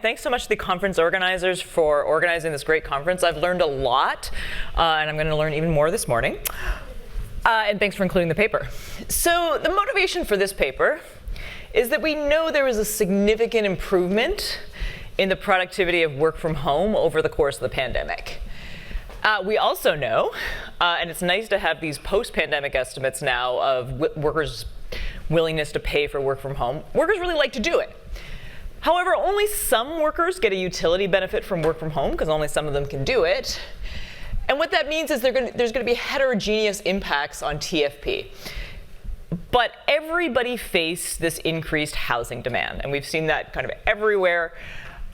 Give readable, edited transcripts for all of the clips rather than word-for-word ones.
Thanks so much to the conference organizers for organizing this great conference. I've learned a lot, and I'm going to learn even more this morning. And thanks for including the paper. So the motivation for this paper is that we know there was a significant improvement in the productivity of work from home over the course of the pandemic. We also know, and it's nice to have these post-pandemic estimates now of workers' willingness to pay for work from home, workers really like to do it. However, only some workers get a utility benefit from work from home, because only some of them can do it. And what that means is there's going to be heterogeneous impacts on TFP. But everybody faced this increased housing demand, and we've seen that kind of everywhere.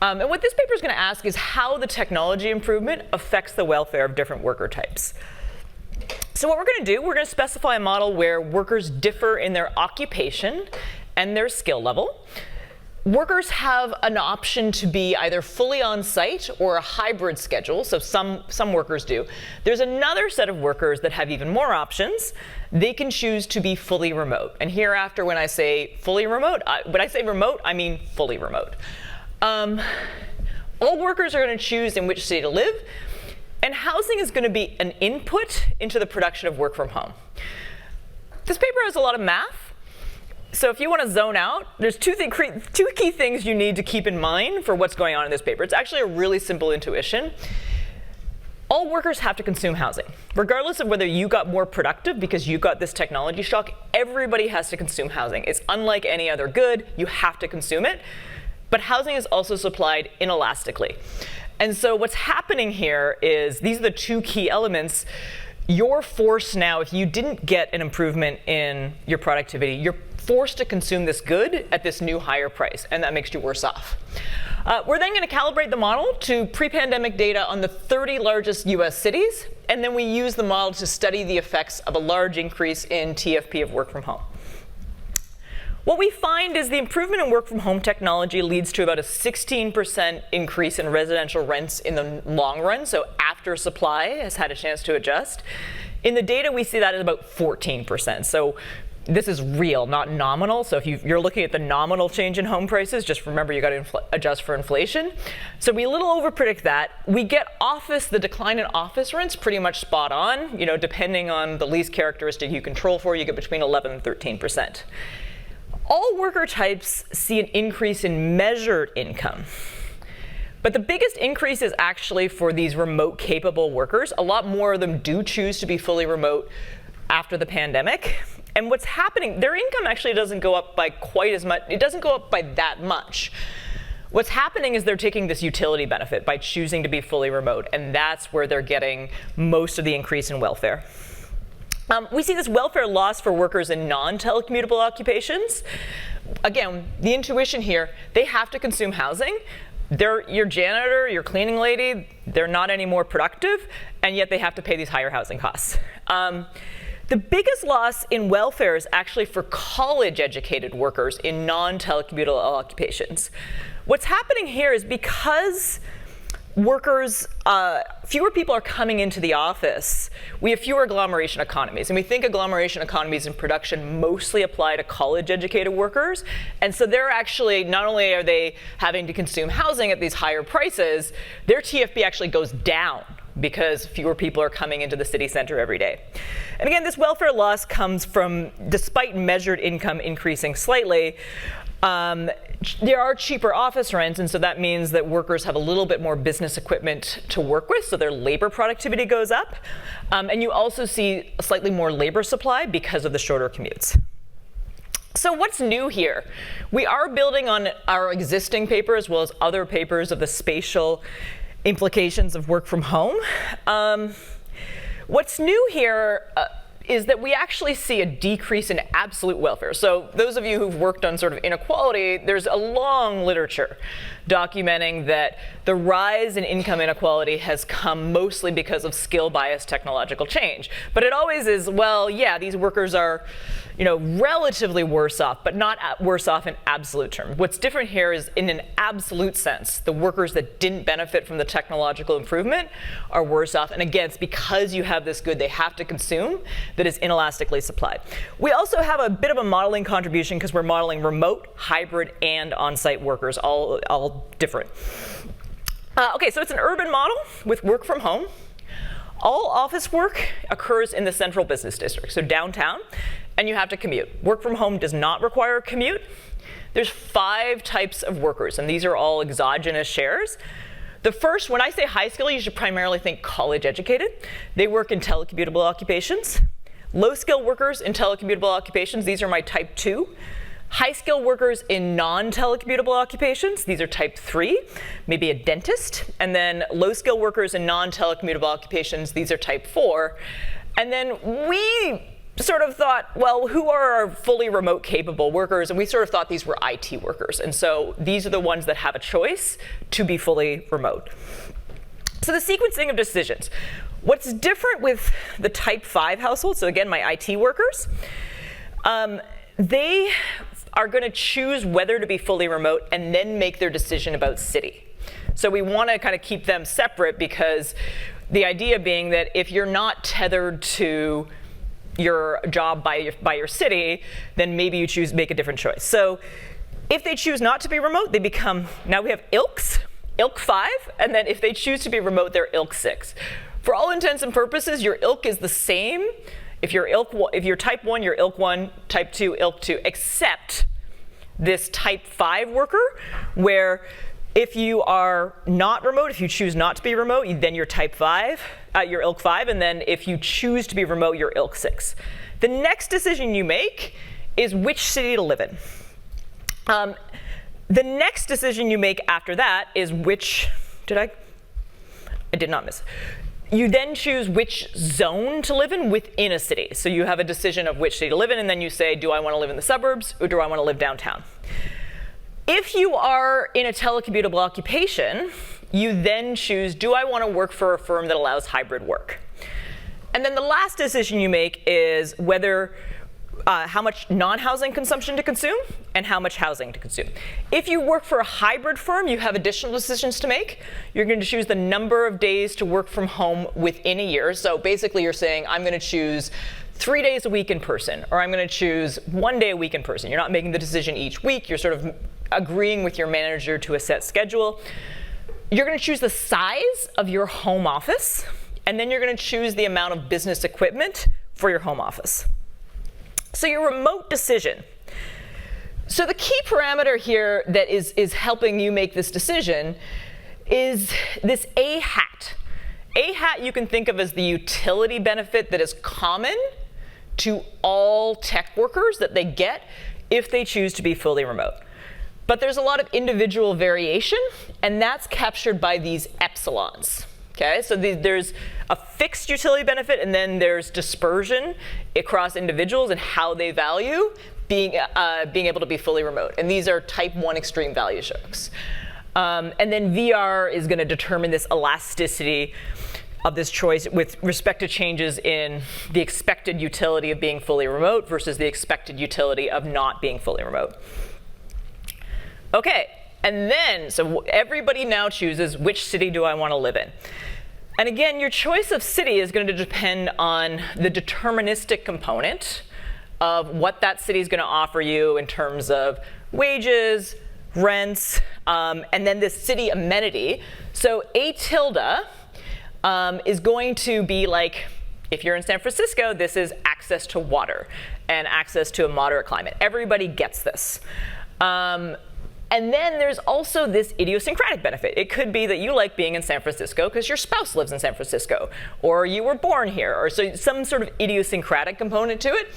And what this paper is going to ask is how the technology improvement affects the welfare of different worker types. So what we're going to do, we're going to specify a model where workers differ in their occupation and their skill level. Workers have an option to be either fully on-site or a hybrid schedule, so some workers do. There's another set of workers that have even more options. They can choose to be fully remote. And hereafter, when I say fully remote, when I say remote, I mean fully remote. All workers are going to choose in which city to live, and housing is going to be an input into the production of work from home. This paper has a lot of math. So if you want to zone out, there's two key things you need to keep in mind for what's going on in this paper. It's actually a really simple intuition. All workers have to consume housing. Regardless of whether you got more productive because you got this technology shock, everybody has to consume housing. It's unlike any other good. You have to consume it. But housing is also supplied inelastically. And so what's happening here is these are the two key elements. You're forced now, if you didn't get an improvement in your productivity, you're forced to consume this good at this new higher price, and that makes you worse off. We're then going to calibrate the model to pre-pandemic data on the 30 largest US cities, and then we use the model to study the effects of a large increase in TFP of work from home. What we find is the improvement in work from home technology leads to about a 16% increase in residential rents in the long run, so after supply has had a chance to adjust. In the data, we see that at about 14%. So this is real, not nominal. So if you're looking at the nominal change in home prices, just remember you got to adjust for inflation. So we a little overpredict that. We get the decline in office rents pretty much spot on. Depending on the lease characteristic you control for, you get between 11 and 13%. All worker types see an increase in measured income. But the biggest increase is actually for these remote capable workers. A lot more of them do choose to be fully remote after the pandemic. And what's happening, their income actually doesn't go up by quite as much. It doesn't go up by that much. What's happening is they're taking this utility benefit by choosing to be fully remote. And that's where they're getting most of the increase in welfare. We see this welfare loss for workers in non-telecommutable occupations. Again, the intuition here, they have to consume housing. They're your janitor, your cleaning lady, they're not any more productive, and yet they have to pay these higher housing costs. The biggest loss in welfare is actually for college-educated workers in non-telecommutable occupations. What's happening here is because fewer people are coming into the office, we have fewer agglomeration economies. And we think agglomeration economies in production mostly apply to college-educated workers. And so they're actually, not only are they having to consume housing at these higher prices, their TFP actually goes down because fewer people are coming into the city center every day. And again, this welfare loss comes from, despite measured income increasing slightly, there are cheaper office rents, and so that means that workers have a little bit more business equipment to work with, so their labor productivity goes up. And you also see a slightly more labor supply because of the shorter commutes. So what's new here? We are building on our existing paper as well as other papers of the spatial implications of work from home. What's new here is that we actually see a decrease in absolute welfare. So those of you who've worked on sort of inequality, there's a long literature documenting that the rise in income inequality has come mostly because of skill-biased technological change. But it always is, well, yeah, these workers are, relatively worse off, but not worse off in absolute terms. What's different here is, in an absolute sense, the workers that didn't benefit from the technological improvement are worse off. And again, it's because you have this good they have to consume that is inelastically supplied. We also have a bit of a modeling contribution because we're modeling remote, hybrid, and on-site workers, all different. Okay, so it's an urban model with work from home. All office work occurs in the central business district, so downtown, and you have to commute. Work from home does not require a commute. There's 5 types of workers, and these are all exogenous shares. The first, when I say high skill, you should primarily think college educated. They work in telecommutable occupations. Low skill workers in telecommutable occupations, these are my type 2. High skill workers in non-telecommutable occupations, these are type 3, maybe a dentist. And then low skill workers in non-telecommutable occupations, these are type 4. And then we sort of thought, well, who are our fully remote capable workers? And we sort of thought these were IT workers. And so these are the ones that have a choice to be fully remote. So the sequencing of decisions. What's different with the type 5 household, so again, my IT workers, they are going to choose whether to be fully remote and then make their decision about city. So we want to kind of keep them separate, because the idea being that if you're not tethered to your job by your city, then maybe you make a different choice. So if they choose not to be remote, they become, now we have ILCs, ILC 5, and then if they choose to be remote, they're ILC 6. For all intents and purposes, your ILC is the same. If you're type 1, you're ILC 1, type 2, ILC 2, except this type 5 worker, where if you are not remote, if you choose not to be remote, then you're type 5, you're ILC 5, and then if you choose to be remote, you're ILC 6. The next decision you make is which city to live in. The next decision you make after that is which, I did not miss. You then choose which zone to live in within a city. So you have a decision of which city to live in, and then you say, do I want to live in the suburbs or do I want to live downtown? If you are in a telecommutable occupation, you then choose, do I want to work for a firm that allows hybrid work? And then the last decision you make is whether how much non-housing consumption to consume and how much housing to consume. If you work for a hybrid firm, you have additional decisions to make. You're going to choose the number of days to work from home within a year. So basically you're saying, I'm going to choose 3 days a week in person, or I'm going to choose 1 day a week in person. You're not making the decision each week. You're sort of agreeing with your manager to a set schedule. You're going to choose the size of your home office, and then you're going to choose the amount of business equipment for your home office. So your remote decision. So the key parameter here that is helping you make this decision is this A hat. A hat you can think of as the utility benefit that is common to all tech workers that they get if they choose to be fully remote. But there's a lot of individual variation, and that's captured by these epsilons. Okay, so there's a fixed utility benefit, and then there's dispersion across individuals and how they value being able to be fully remote. And these are type 1 extreme value shocks. And then VR is going to determine this elasticity of this choice with respect to changes in the expected utility of being fully remote versus the expected utility of not being fully remote. Okay, and then, so everybody now chooses which city do I want to live in. And again, your choice of city is going to depend on the deterministic component of what that city is going to offer you in terms of wages, rents, and then this city amenity. So A tilde is going to be like, if you're in San Francisco, this is access to water and access to a moderate climate. Everybody gets this. And then there's also this idiosyncratic benefit. It could be that you like being in San Francisco because your spouse lives in San Francisco, or you were born here, or so some sort of idiosyncratic component to it.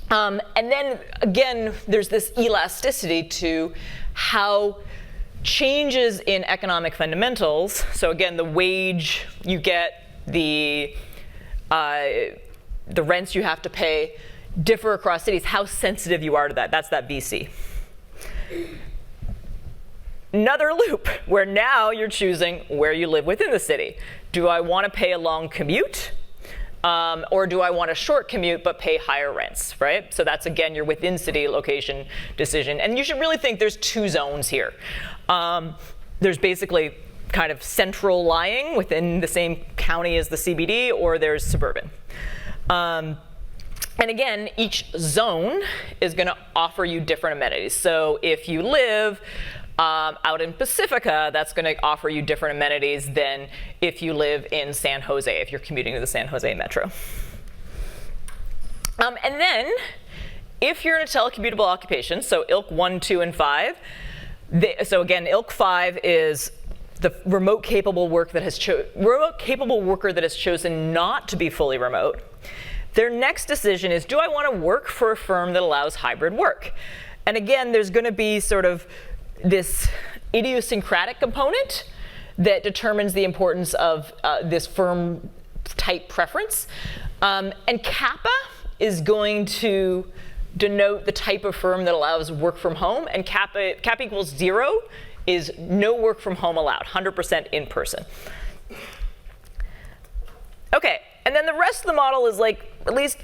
And then again, there's this elasticity to how changes in economic fundamentals, so again, the wage you get, the rents you have to pay, differ across cities, how sensitive you are to that. That's that VC. Another loop where now you're choosing where you live within the city. Do I want to pay a long commute? Or do I want a short commute but pay higher rents, right? So that's, again, your within city location decision. And you should really think there's two zones here. There's basically kind of central lying within the same county as the CBD, or there's suburban. And again, each zone is going to offer you different amenities. So if you live out in Pacifica, that's going to offer you different amenities than if you live in San Jose, if you're commuting to the San Jose metro. And then, if you're in a telecommutable occupation, so ILC 1, 2, and 5, so again, ILC 5 is the remote capable worker that has chosen not to be fully remote. Their next decision is, do I want to work for a firm that allows hybrid work? And again, there's going to be sort of this idiosyncratic component that determines the importance of this firm type preference. And kappa is going to denote the type of firm that allows work from home, and kappa equals 0 is no work from home allowed, 100% in person. Okay, and then the rest of the model is like, at least,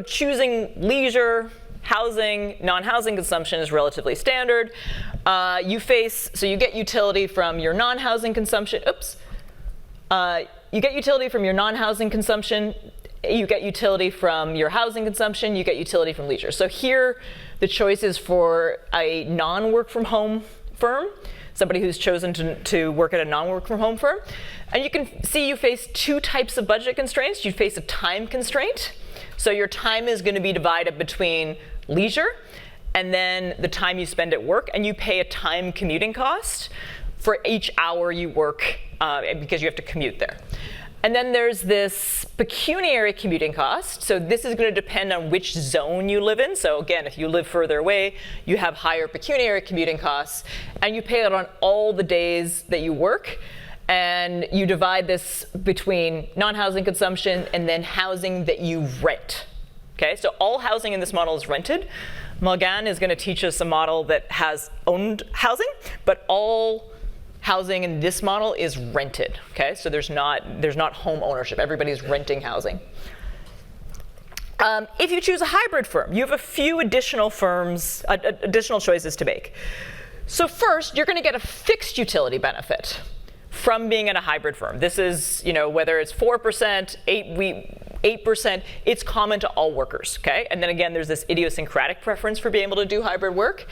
choosing leisure, housing, non-housing consumption is relatively standard. So you get utility from your non-housing consumption. You get utility from your non-housing consumption. You get utility from your housing consumption. You get utility from leisure. So here, the choice is for a non-work from home firm, somebody who's chosen to work at a non-work from home firm. And you can see you face two types of budget constraints. You face a time constraint. So your time is going to be divided between leisure and then the time you spend at work, and you pay a time commuting cost for each hour you work because you have to commute there. And then there's this pecuniary commuting cost. So this is going to depend on which zone you live in. So again, if you live further away, you have higher pecuniary commuting costs, and you pay it on all the days that you work. And you divide this between non-housing consumption and then housing that you rent. Okay, so all housing in this model is rented. Malgan is going to teach us a model that has owned housing, but all housing in this model is rented. Okay, so there's not home ownership. Everybody's renting housing. If you choose a hybrid firm, you have a few additional choices to make. So first, you're going to get a fixed utility benefit from being in a hybrid firm. This is, whether it's 4%, 8%, it's common to all workers, okay? And then again, there's this idiosyncratic preference for being able to do hybrid work.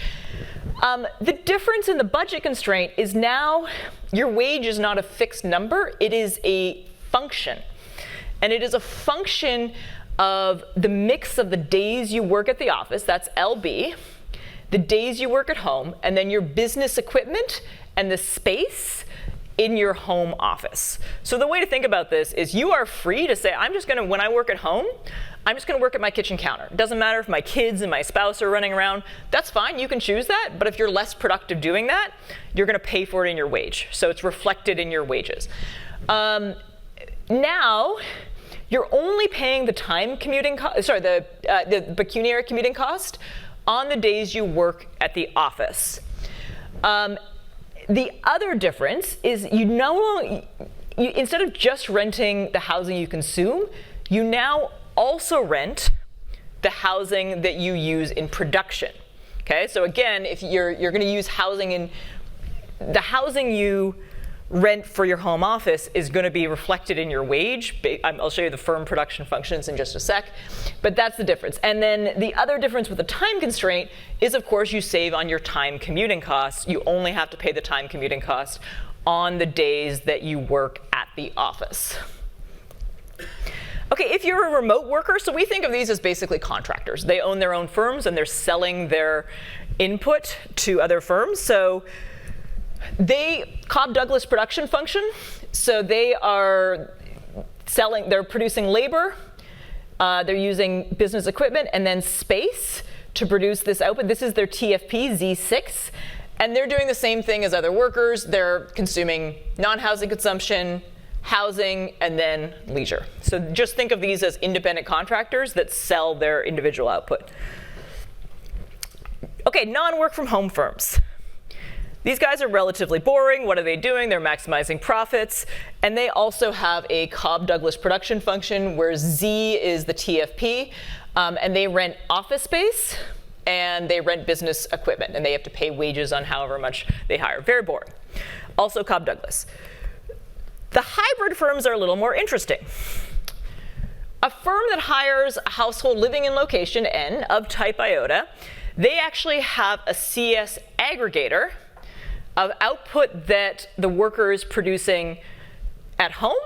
The difference in the budget constraint is now your wage is not a fixed number, it is a function. And it is a function of the mix of the days you work at the office, that's LB, the days you work at home, and then your business equipment and the space in your home office. So the way to think about this is you are free to say, when I work at home, I'm just going to work at my kitchen counter. It doesn't matter if my kids and my spouse are running around. That's fine, you can choose that. But if you're less productive doing that, you're going to pay for it in your wage. So it's reflected in your wages. Now, you're only paying the time commuting the pecuniary commuting cost on the days you work at the office. The other difference is instead of just renting the housing you consume, you now also rent the housing that you use in production. Okay, so again, if you're going to use housing the housing you rent for your home office is going to be reflected in your wage. I'll show you the firm production functions in just a sec, but that's the difference. And then the other difference with the time constraint is, of course, you save on your time commuting costs. You only have to pay the time commuting cost on the days that you work at the office. Okay, if you're a remote worker, so we think of these as basically contractors. They own their own firms and they're selling their input to other firms. So Cobb-Douglas production function, so they're producing labor, they're using business equipment and then space to produce this output. This is their TFP Z6, and they're doing the same thing as other workers. They're consuming non-housing consumption, housing, and then leisure. So just think of these as independent contractors that sell their individual output. Okay, non-work from home firms. These guys are relatively boring. What are they doing? They're maximizing profits. And they also have a Cobb-Douglas production function where Z is the TFP. And they rent office space and they rent business equipment. And they have to pay wages on however much they hire. Very boring. Also Cobb-Douglas. The hybrid firms are a little more interesting. A firm that hires a household living in location N of type iota, they actually have a CS aggregator of output that the worker is producing at home,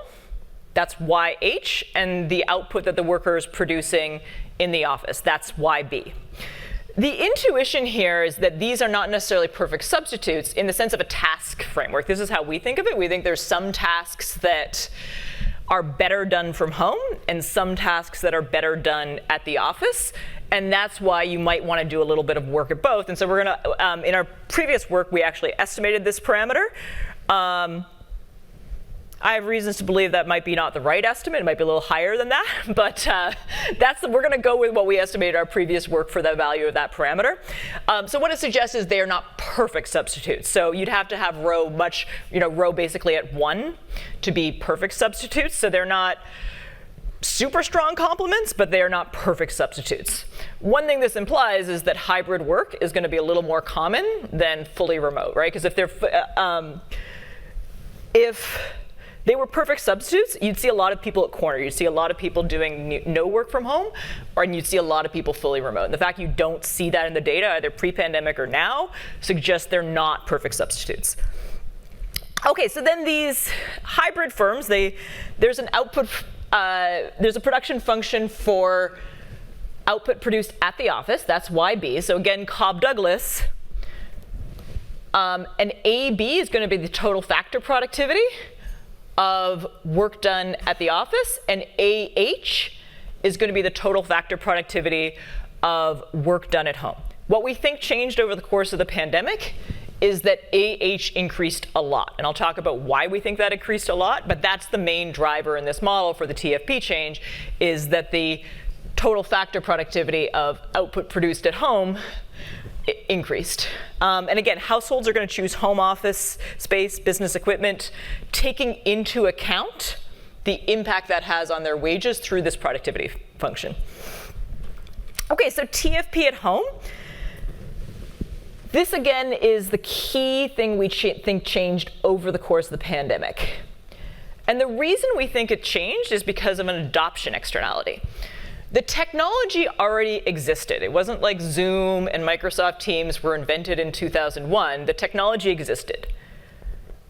that's YH, and the output that the worker is producing in the office, that's YB. The intuition here is that these are not necessarily perfect substitutes in the sense of a task framework. This is how we think of it. We think there's some tasks that are better done from home and some tasks that are better done at the office. And that's why you might want to do a little bit of work at both. And so we're going to, in our previous work, we actually estimated this parameter. I have reasons to believe that might be not the right estimate. It might be a little higher than that. But we're going to go with what we estimated our previous work for the value of that parameter. So what it suggests is they are not perfect substitutes. So you'd have to have rho basically at 1 to be perfect substitutes. So they're not super strong complements, but they are not perfect substitutes. One thing this implies is that hybrid work is going to be a little more common than fully remote, right? Because if they were perfect substitutes, you'd see a lot of people at corner. You'd see a lot of people doing no work from home, and you'd see a lot of people fully remote. And the fact you don't see that in the data, either pre-pandemic or now, suggests they're not perfect substitutes. Okay, so then these hybrid firms, there's a production function for output produced at the office. That's YB. So again, Cobb-Douglas. And AB is going to be the total factor productivity of work done at the office. And AH is going to be the total factor productivity of work done at home. What we think changed over the course of the pandemic is that AH increased a lot. And I'll talk about why we think that increased a lot, but that's the main driver in this model for the TFP change, is that the total factor productivity of output produced at home increased. And again, households are going to choose home office space, business equipment, taking into account the impact that has on their wages through this productivity function. Okay, so TFP at home. This, again, is the key thing we think changed over the course of the pandemic. And the reason we think it changed is because of an adoption externality. The technology already existed. It wasn't like Zoom and Microsoft Teams were invented in 2001. The technology existed.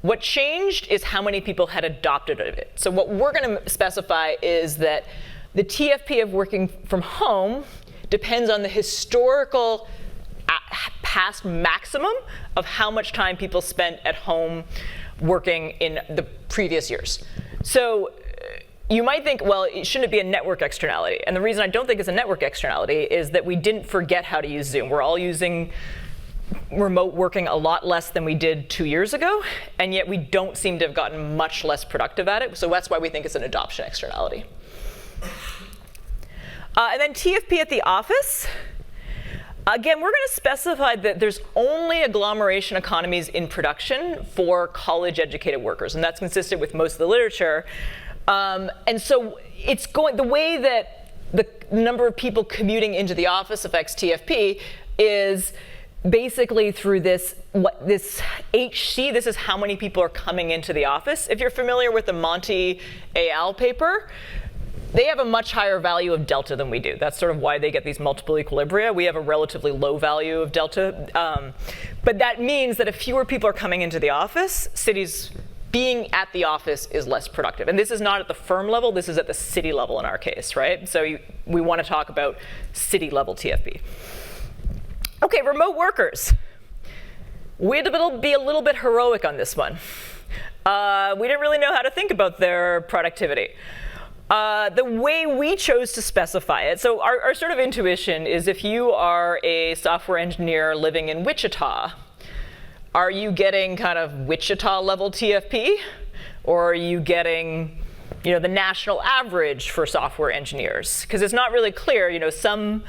What changed is how many people had adopted it. So what we're going to specify is that the TFP of working from home depends on the historical past maximum of how much time people spent at home working in the previous years. So you might think, well, shouldn't it be a network externality? And the reason I don't think it's a network externality is that we didn't forget how to use Zoom. We're all using remote working a lot less than we did 2 years ago, and yet we don't seem to have gotten much less productive at it. So that's why we think it's an adoption externality. And then TFP at the office. Again, we're going to specify that there's only agglomeration economies in production for college-educated workers, and that's consistent with most of the literature. And so it's the way that the number of people commuting into the office affects TFP is basically through this HC. This is how many people are coming into the office. If you're familiar with the Monty et al. Paper, they have a much higher value of delta than we do. That's sort of why they get these multiple equilibria. We have a relatively low value of delta. But that means that if fewer people are coming into the office, cities being at the office is less productive. And this is not at the firm level, this is at the city level in our case, right? So we want to talk about city level TFP. Okay, remote workers. We had to be a little bit heroic on this one. We didn't really know how to think about their productivity. The way we chose to specify it, so our sort of intuition is if you are a software engineer living in Wichita, are you getting kind of Wichita level TFP? Or are you getting, the national average for software engineers? Because it's not really clear, some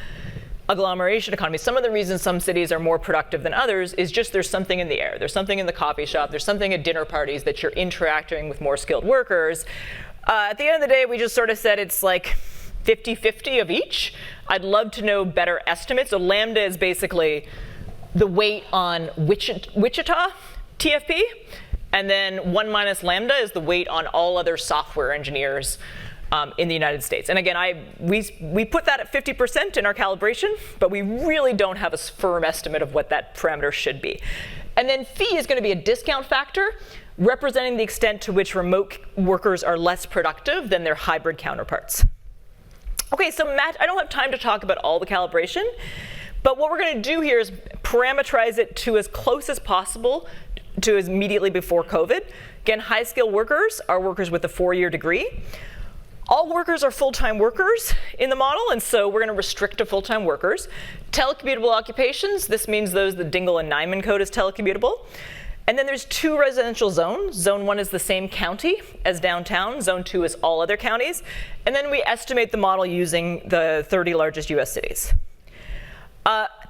agglomeration economy. Some of the reasons some cities are more productive than others is just there's something in the air. There's something in the coffee shop. There's something at dinner parties that you're interacting with more skilled workers. At the end of the day, we just sort of said it's like 50-50 of each. I'd love to know better estimates. So lambda is basically the weight on Wichita TFP, and then 1 minus lambda is the weight on all other software engineers in the United States. And again, we put that at 50% in our calibration, but we really don't have a firm estimate of what that parameter should be. And then phi is going to be a discount factor representing the extent to which remote workers are less productive than their hybrid counterparts. Okay, so I don't have time to talk about all the calibration, but what we're going to do here is parameterize it to as close as possible to as immediately before COVID. Again, high-skilled workers are workers with a 4-year degree. All workers are full-time workers in the model, and so we're going to restrict to full-time workers. Telecommutable occupations, this means those the Dingle and Nyman code is telecommutable. And then there's 2 residential zones. Zone 1 is the same county as downtown. Zone 2 is all other counties. And then we estimate the model using the 30 largest US cities.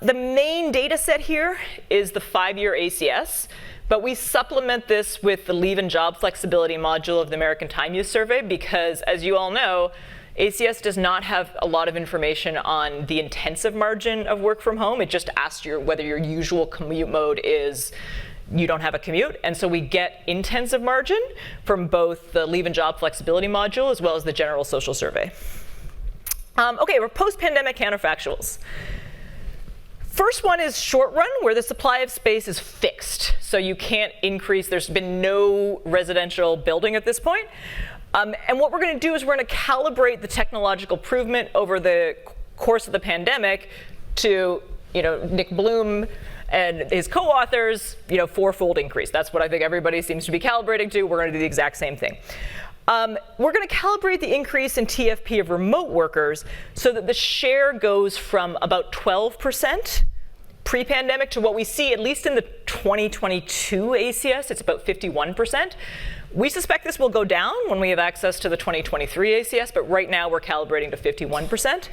The main data set here is the 5-year ACS, but we supplement this with the leave and job flexibility module of the American Time Use Survey because, as you all know, ACS does not have a lot of information on the intensive margin of work from home. It just asks you whether your usual commute mode is you don't have a commute. And so we get intensive margin from both the leave and job flexibility module as well as the general social survey. Okay, we're post-pandemic counterfactuals. First one is short run, where the supply of space is fixed. So you can't increase, there's been no residential building at this point. And what we're going to do is we're going to calibrate the technological improvement over the course of the pandemic to, Nick Bloom and his co-authors, 4-fold increase. That's what I think everybody seems to be calibrating to. We're going to do the exact same thing. We're going to calibrate the increase in TFP of remote workers so that the share goes from about 12% pre-pandemic to what we see, at least in the 2022 ACS, it's about 51%. We suspect this will go down when we have access to the 2023 ACS, but right now we're calibrating to 51%.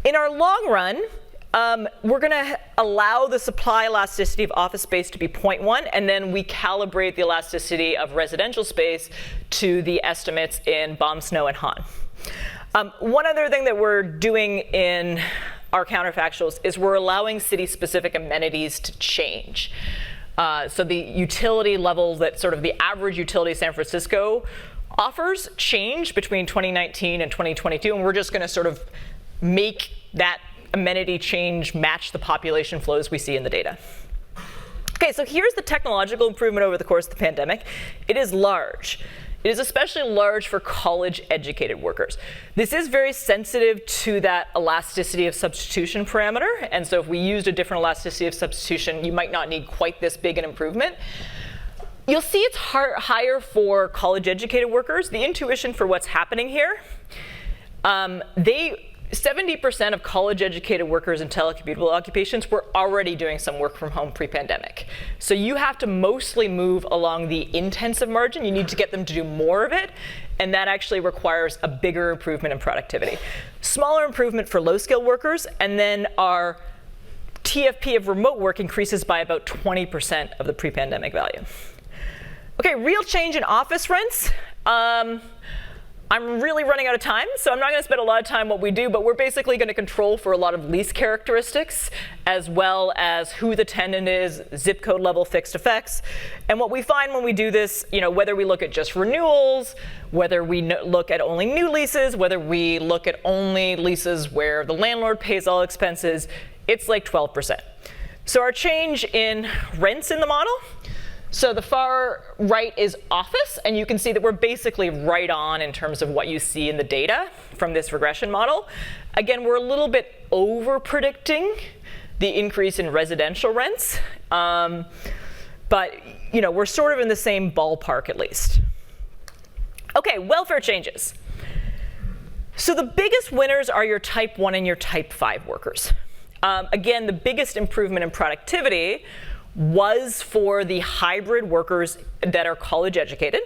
In our long run, we're going to allow the supply elasticity of office space to be 0.1, and then we calibrate the elasticity of residential space to the estimates in Baum, Snow, and Hahn. One other thing that we're doing in our counterfactuals is we're allowing city-specific amenities to change. So the utility level that sort of the average utility San Francisco offers change between 2019 and 2022, and we're just going to sort of make that amenity change match the population flows we see in the data. Okay, so here's the technological improvement over the course of the pandemic. It is large. It is especially large for college-educated workers. This is very sensitive to that elasticity of substitution parameter, and so if we used a different elasticity of substitution, you might not need quite this big an improvement. You'll see it's higher for college-educated workers. The intuition for what's happening here, 70% of college-educated workers in telecommutable occupations were already doing some work from home pre-pandemic. So you have to mostly move along the intensive margin. You need to get them to do more of it, and that actually requires a bigger improvement in productivity. Smaller improvement for low-skilled workers, and then our TFP of remote work increases by about 20% of the pre-pandemic value. Okay, real change in office rents. I'm really running out of time, so I'm not going to spend a lot of time what we do, but we're basically going to control for a lot of lease characteristics, as well as who the tenant is, zip code level fixed effects. And what we find when we do this, whether we look at just renewals, whether we look at only new leases, whether we look at only leases where the landlord pays all expenses, it's like 12%. So our change in rents in the model, so the far right is office, and you can see that we're basically right on in terms of what you see in the data from this regression model. Again, we're a little bit over-predicting the increase in residential rents, but we're sort of in the same ballpark at least. Okay, welfare changes. So the biggest winners are your type 1 and your type 5 workers. Again, the biggest improvement in productivity was for the hybrid workers that are college educated.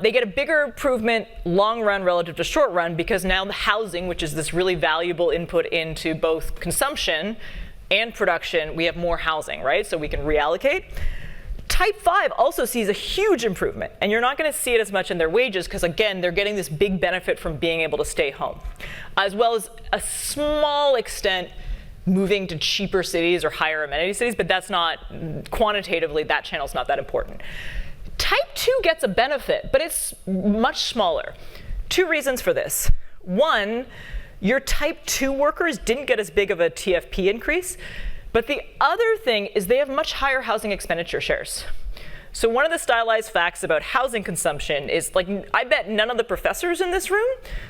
They get a bigger improvement long run relative to short run because now the housing, which is this really valuable input into both consumption and production, we have more housing, right? So we can reallocate. Type 5 also sees a huge improvement, and you're not going to see it as much in their wages because, again, they're getting this big benefit from being able to stay home, as well as a small extent moving to cheaper cities or higher amenity cities, but that's not, quantitatively, that channel's not that important. Type 2 gets a benefit, but it's much smaller. 2 reasons for this. One, your type 2 workers didn't get as big of a TFP increase, but the other thing is they have much higher housing expenditure shares. So one of the stylized facts about housing consumption is, like, I bet none of the professors in this room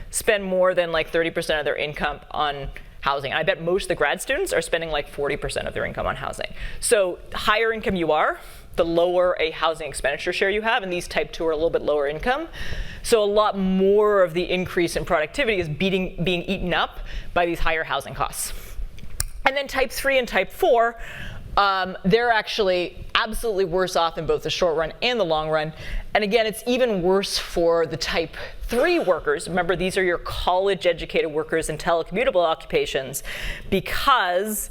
spend more than like 30% of their income on housing. And I bet most of the grad students are spending like 40% of their income on housing. So higher income you are, the lower a housing expenditure share you have, and these type 2 are a little bit lower income. So a lot more of the increase in productivity is being eaten up by these higher housing costs. And then type 3 and type 4, they're actually absolutely worse off in both the short run and the long run. And again, it's even worse for the type 3 workers. Remember, these are your college-educated workers in telecommutable occupations, because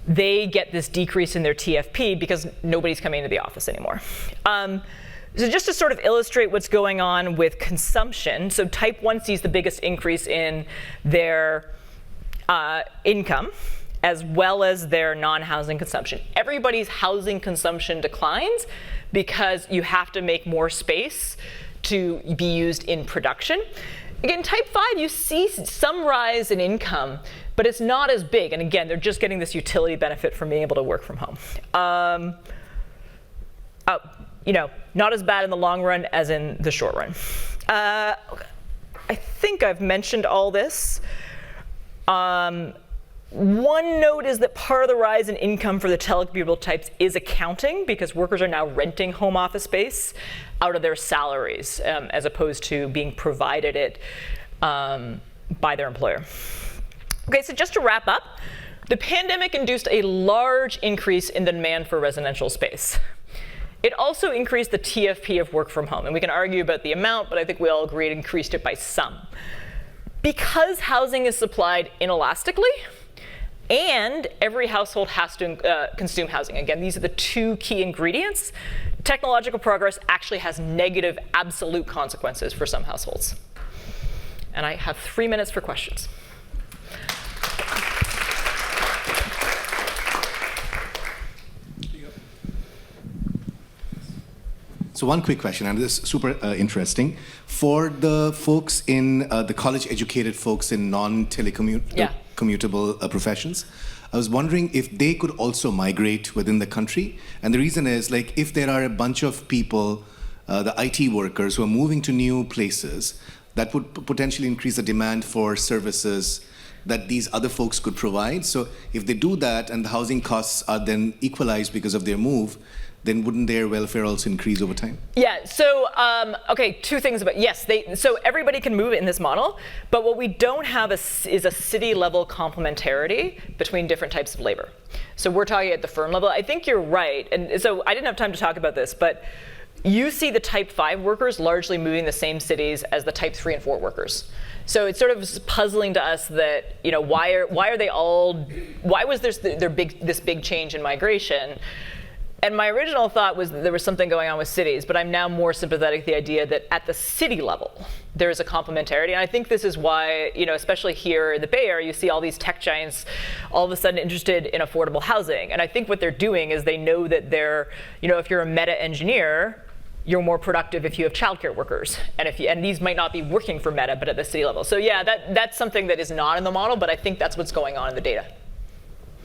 they get this decrease in their TFP because nobody's coming into the office anymore. So just to sort of illustrate what's going on with consumption, so type 1 sees the biggest increase in their income, as well as their non-housing consumption. Everybody's housing consumption declines because you have to make more space to be used in production. Again, type 5, you see some rise in income, but it's not as big. And again, they're just getting this utility benefit from being able to work from home. Not as bad in the long run as in the short run. I think I've mentioned all this. One note is that part of the rise in income for the telecommutable types is accounting, because workers are now renting home office space out of their salaries, as opposed to being provided it by their employer. Okay, so just to wrap up, the pandemic induced a large increase in the demand for residential space. It also increased the TFP of work from home, and we can argue about the amount, but I think we all agree it increased it by some. Because housing is supplied inelastically, and every household has to consume housing. Again, these are the 2 key ingredients. Technological progress actually has negative absolute consequences for some households. And I have 3 minutes for questions. So one quick question, and this is super interesting. For the folks in the college-educated folks in non-telecommutable professions, I was wondering if they could also migrate within the country. And the reason is, like, if there are a bunch of people, the IT workers who are moving to new places, that would potentially increase the demand for services that these other folks could provide. So if they do that and the housing costs are then equalized because of their move, then wouldn't their welfare also increase over time? Yeah, so, okay, 2 things about, yes, so everybody can move in this model, but what we don't have is a city-level complementarity between different types of labor. So we're talking at the firm level. I think you're right, and so I didn't have time to talk about this, but you see the type 5 workers largely moving the same cities as the type 3 and 4 workers. So it's sort of puzzling to us that, why was this big change in migration? And my original thought was that there was something going on with cities, but I'm now more sympathetic to the idea that at the city level, there is a complementarity. And I think this is why, especially here in the Bay Area, you see all these tech giants all of a sudden interested in affordable housing. And I think what they're doing is they know that if you're a Meta engineer, you're more productive if you have childcare workers. And these might not be working for Meta, but at the city level. So yeah, that's something that is not in the model, but I think that's what's going on in the data.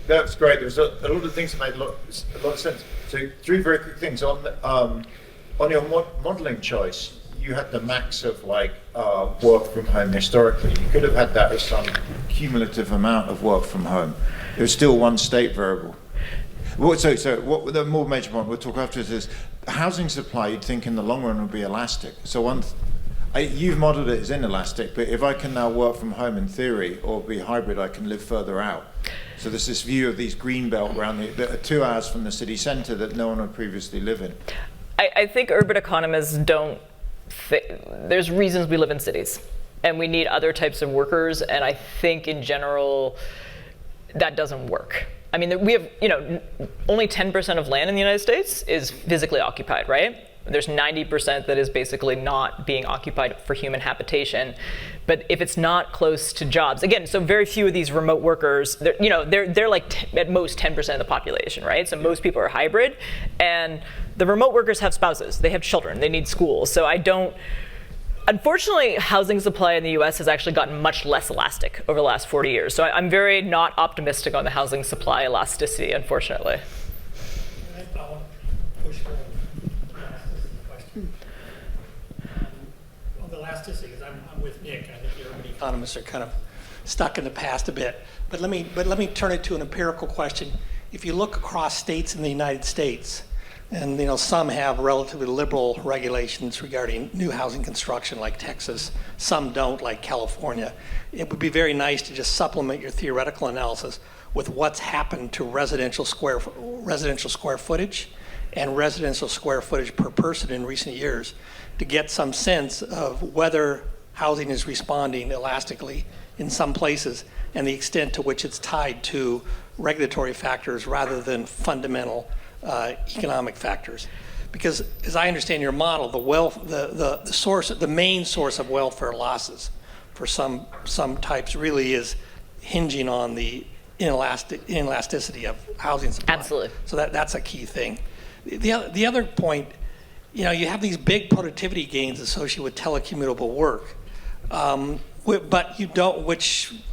That's great. There's a lot of things that made a lot of sense. So 3 very quick things. On your modeling choice, you had the max of work from home historically. You could have had that as some cumulative amount of work from home. There's still one state variable. So what the more major point we'll talk after is housing supply. You'd think in the long run would be elastic. So you've modeled it as inelastic, but if I can now work from home in theory or be hybrid, I can live further out. So there's this view of these green belt around that are 2 hours from the city centre that no one would previously live in. I think urban economists don't there's reasons we live in cities, and we need other types of workers, and I think in general, that doesn't work. I mean, we have, only 10% of land in the United States is physically occupied, right? There's 90% that is basically not being occupied for human habitation. But if it's not close to jobs, again, so very few of these remote workers, they're like at most 10% of the population, right? So most people are hybrid, and the remote workers have spouses, they have children, they need schools. So unfortunately, housing supply in the US has actually gotten much less elastic over the last 40 years. So I'm very not optimistic on the housing supply elasticity, unfortunately. I'll push for the question. Well, the elasticity, because I'm with Nick. I think the urban economists are kind of stuck in the past a bit. But let me turn it to an empirical question. If you look across states in the United States, and some have relatively liberal regulations regarding new housing construction, like Texas. Some don't, like California. It would be very nice to just supplement your theoretical analysis with what's happened to residential square footage and residential square footage per person in recent years, to get some sense of whether housing is responding elastically in some places and the extent to which it's tied to regulatory factors rather than fundamental economic factors. Because as I understand your model, the main source of welfare losses for some types really is hinging on the inelasticity of housing supply. Absolutely. So that's a key thing. The other point, you have these big productivity gains associated with telecommutable work, but you don't,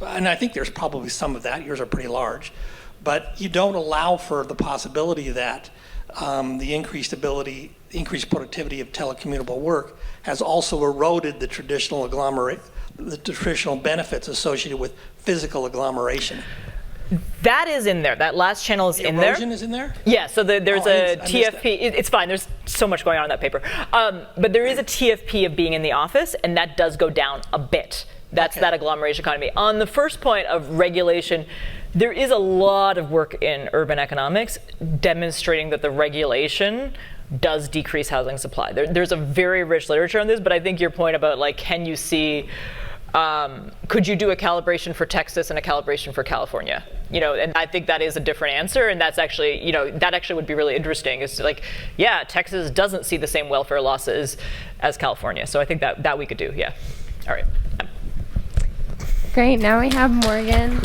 and I think there's probably some of that, yours are pretty large, but you don't allow for the possibility that the increased productivity of telecommutable work has also eroded the traditional benefits associated with physical agglomeration. That is in there. That last channel is in there. Erosion is in there? Yeah, so there's a I missed TFP. It's fine. There's so much going on in that paper. But there is a TFP of being in the office, and that does go down a bit. That's that agglomeration economy. On the first point of regulation, there is a lot of work in urban economics demonstrating that the regulation does decrease housing supply. There's a very rich literature on this, but I think your point about can you see, could you do a calibration for Texas and a calibration for California? And I think that is a different answer, and that's actually, that actually would be really interesting. Is Texas doesn't see the same welfare losses as California, so I think that we could do, yeah. All right. Great, now we have Morgan.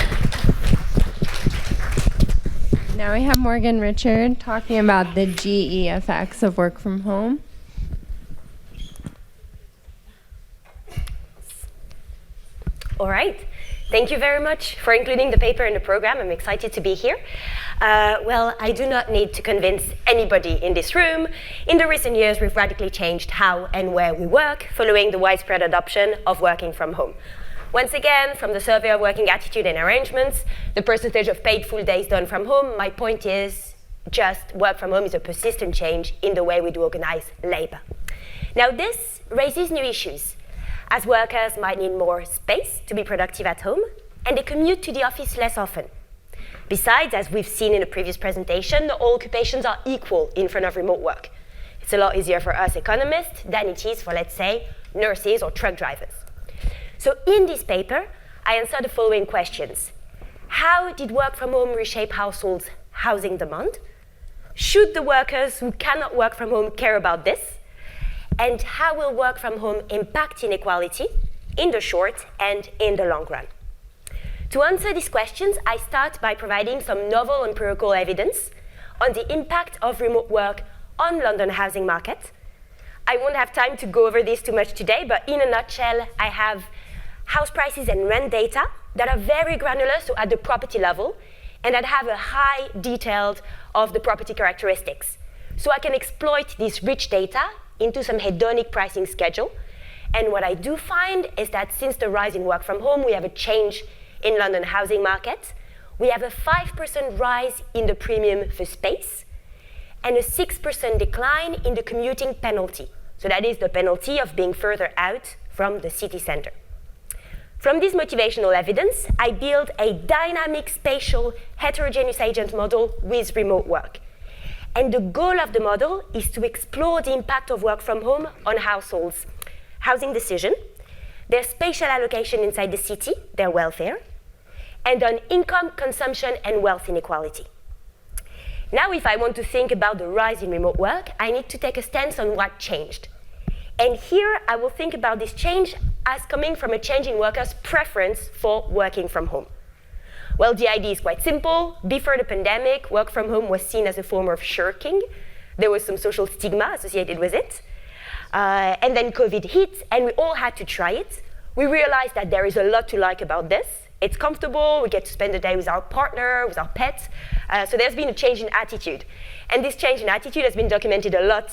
Now we have Morgan Richard talking about the GE effects of work from home. All right. Thank you very much for including the paper in the program. I'm excited to be here. Well, I do not need to convince anybody in this room. In the recent years, we've radically changed how and where we work, following the widespread adoption of working from home. Once again, from the survey of working attitude and arrangements, the percentage of paid full days done from home, my point is just work from home is a persistent change in the way we do organize labor. Now, this raises new issues, as workers might need more space to be productive at home, and they commute to the office less often. Besides, as we've seen in the previous presentation, not all occupations are equal in front of remote work. It's a lot easier for us economists than it is for, let's say, nurses or truck drivers. So in this paper, I answer the following questions. How did work from home reshape households' housing demand? Should the workers who cannot work from home care about this? And how will work from home impact inequality in the short and in the long run? To answer these questions, I start by providing some novel empirical evidence on the impact of remote work on London housing market. I won't have time to go over this too much today, but in a nutshell, I have house prices and rent data that are very granular, so at the property level, and that have a high detail of the property characteristics. So I can exploit this rich data into some hedonic pricing schedule. And what I do find is that since the rise in work from home, we have a change in London housing market. We have a 5% rise in the premium for space and a 6% decline in the commuting penalty. So that is the penalty of being further out from the city center. From this motivational evidence, I build a dynamic spatial heterogeneous agent model with remote work. And the goal of the model is to explore the impact of work from home on households housing decision, their spatial allocation inside the city, their welfare, and on income, consumption, and wealth inequality. Now, if I want to think about the rise in remote work, I need to take a stance on what changed. And here, I will think about this change as coming from a change in workers' preference for working from home. Well, the idea is quite simple. Before the pandemic, work from home was seen as a form of shirking. There was some social stigma associated with it. And then COVID hit, and we all had to try it. We realized that there is a lot to like about this. It's comfortable, we get to spend the day with our partner, with our pets. So there's been a change in attitude. And this change in attitude has been documented a lot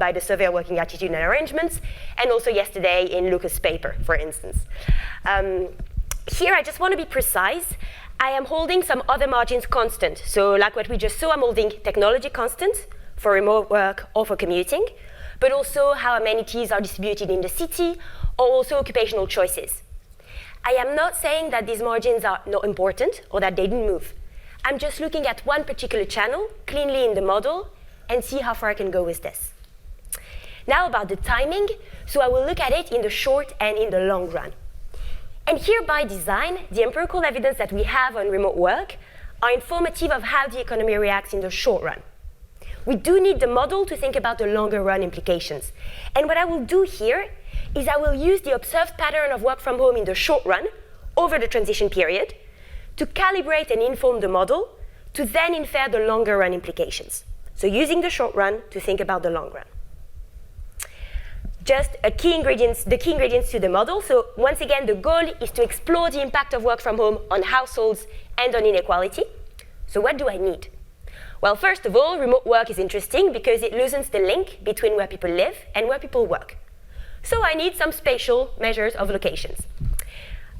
by the Survey of Working Attitude and Arrangements, and also yesterday in Lucas' paper, for instance. Here, I just want to be precise. I am holding some other margins constant. So like what we just saw, I'm holding technology constant for remote work or for commuting, but also how amenities are distributed in the city, or also occupational choices. I am not saying that these margins are not important or that they didn't move. I'm just looking at one particular channel cleanly in the model and see how far I can go with this. Now about the timing, so I will look at it in the short and in the long run. And here by design, the empirical evidence that we have on remote work are informative of how the economy reacts in the short run. We do need the model to think about the longer run implications. And what I will do here is I will use the observed pattern of work from home in the short run over the transition period to calibrate and inform the model to then infer the longer run implications. So using the short run to think about the long run. Just the key ingredients to the model. So once again, the goal is to explore the impact of work from home on households and on inequality. So what do I need? Well, first of all, remote work is interesting because it loosens the link between where people live and where people work. So I need some spatial measures of locations.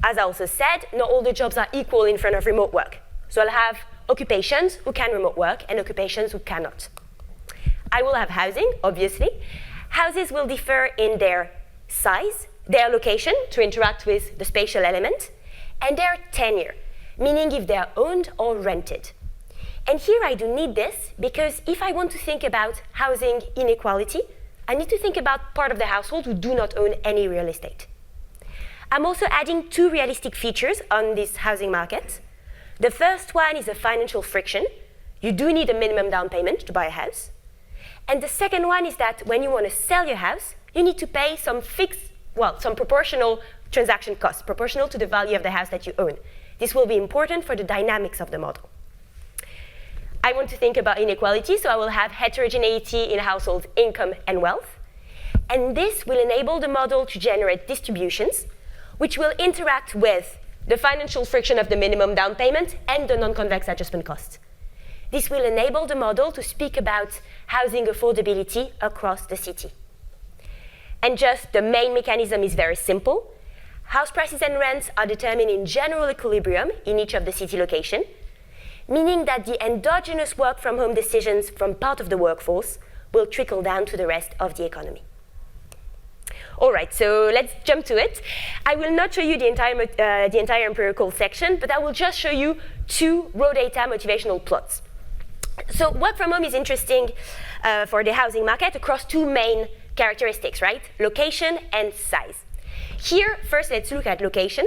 As I also said, not all the jobs are equal in front of remote work. So I'll have occupations who can remote work and occupations who cannot. I will have housing, obviously. Houses will differ in their size, their location to interact with the spatial element, and their tenure, meaning if they are owned or rented. And here I do need this because if I want to think about housing inequality, I need to think about part of the household who do not own any real estate. I'm also adding two realistic features on this housing market. The first one is a financial friction. You do need a minimum down payment to buy a house. And the second one is that when you want to sell your house, you need to pay some some proportional transaction costs, proportional to the value of the house that you own. This will be important for the dynamics of the model. I want to think about inequality, so I will have heterogeneity in household income and wealth. And this will enable the model to generate distributions, which will interact with the financial friction of the minimum down payment and the non-convex adjustment cost. This will enable the model to speak about housing affordability across the city. And just the main mechanism is very simple. House prices and rents are determined in general equilibrium in each of the city locations, meaning that the endogenous work from home decisions from part of the workforce will trickle down to the rest of the economy. All right, so let's jump to it. I will not show you the entire empirical section, but I will just show you two raw data motivational plots. So work from home is interesting for the housing market across two main characteristics, right? Location and size. Here, first let's look at location.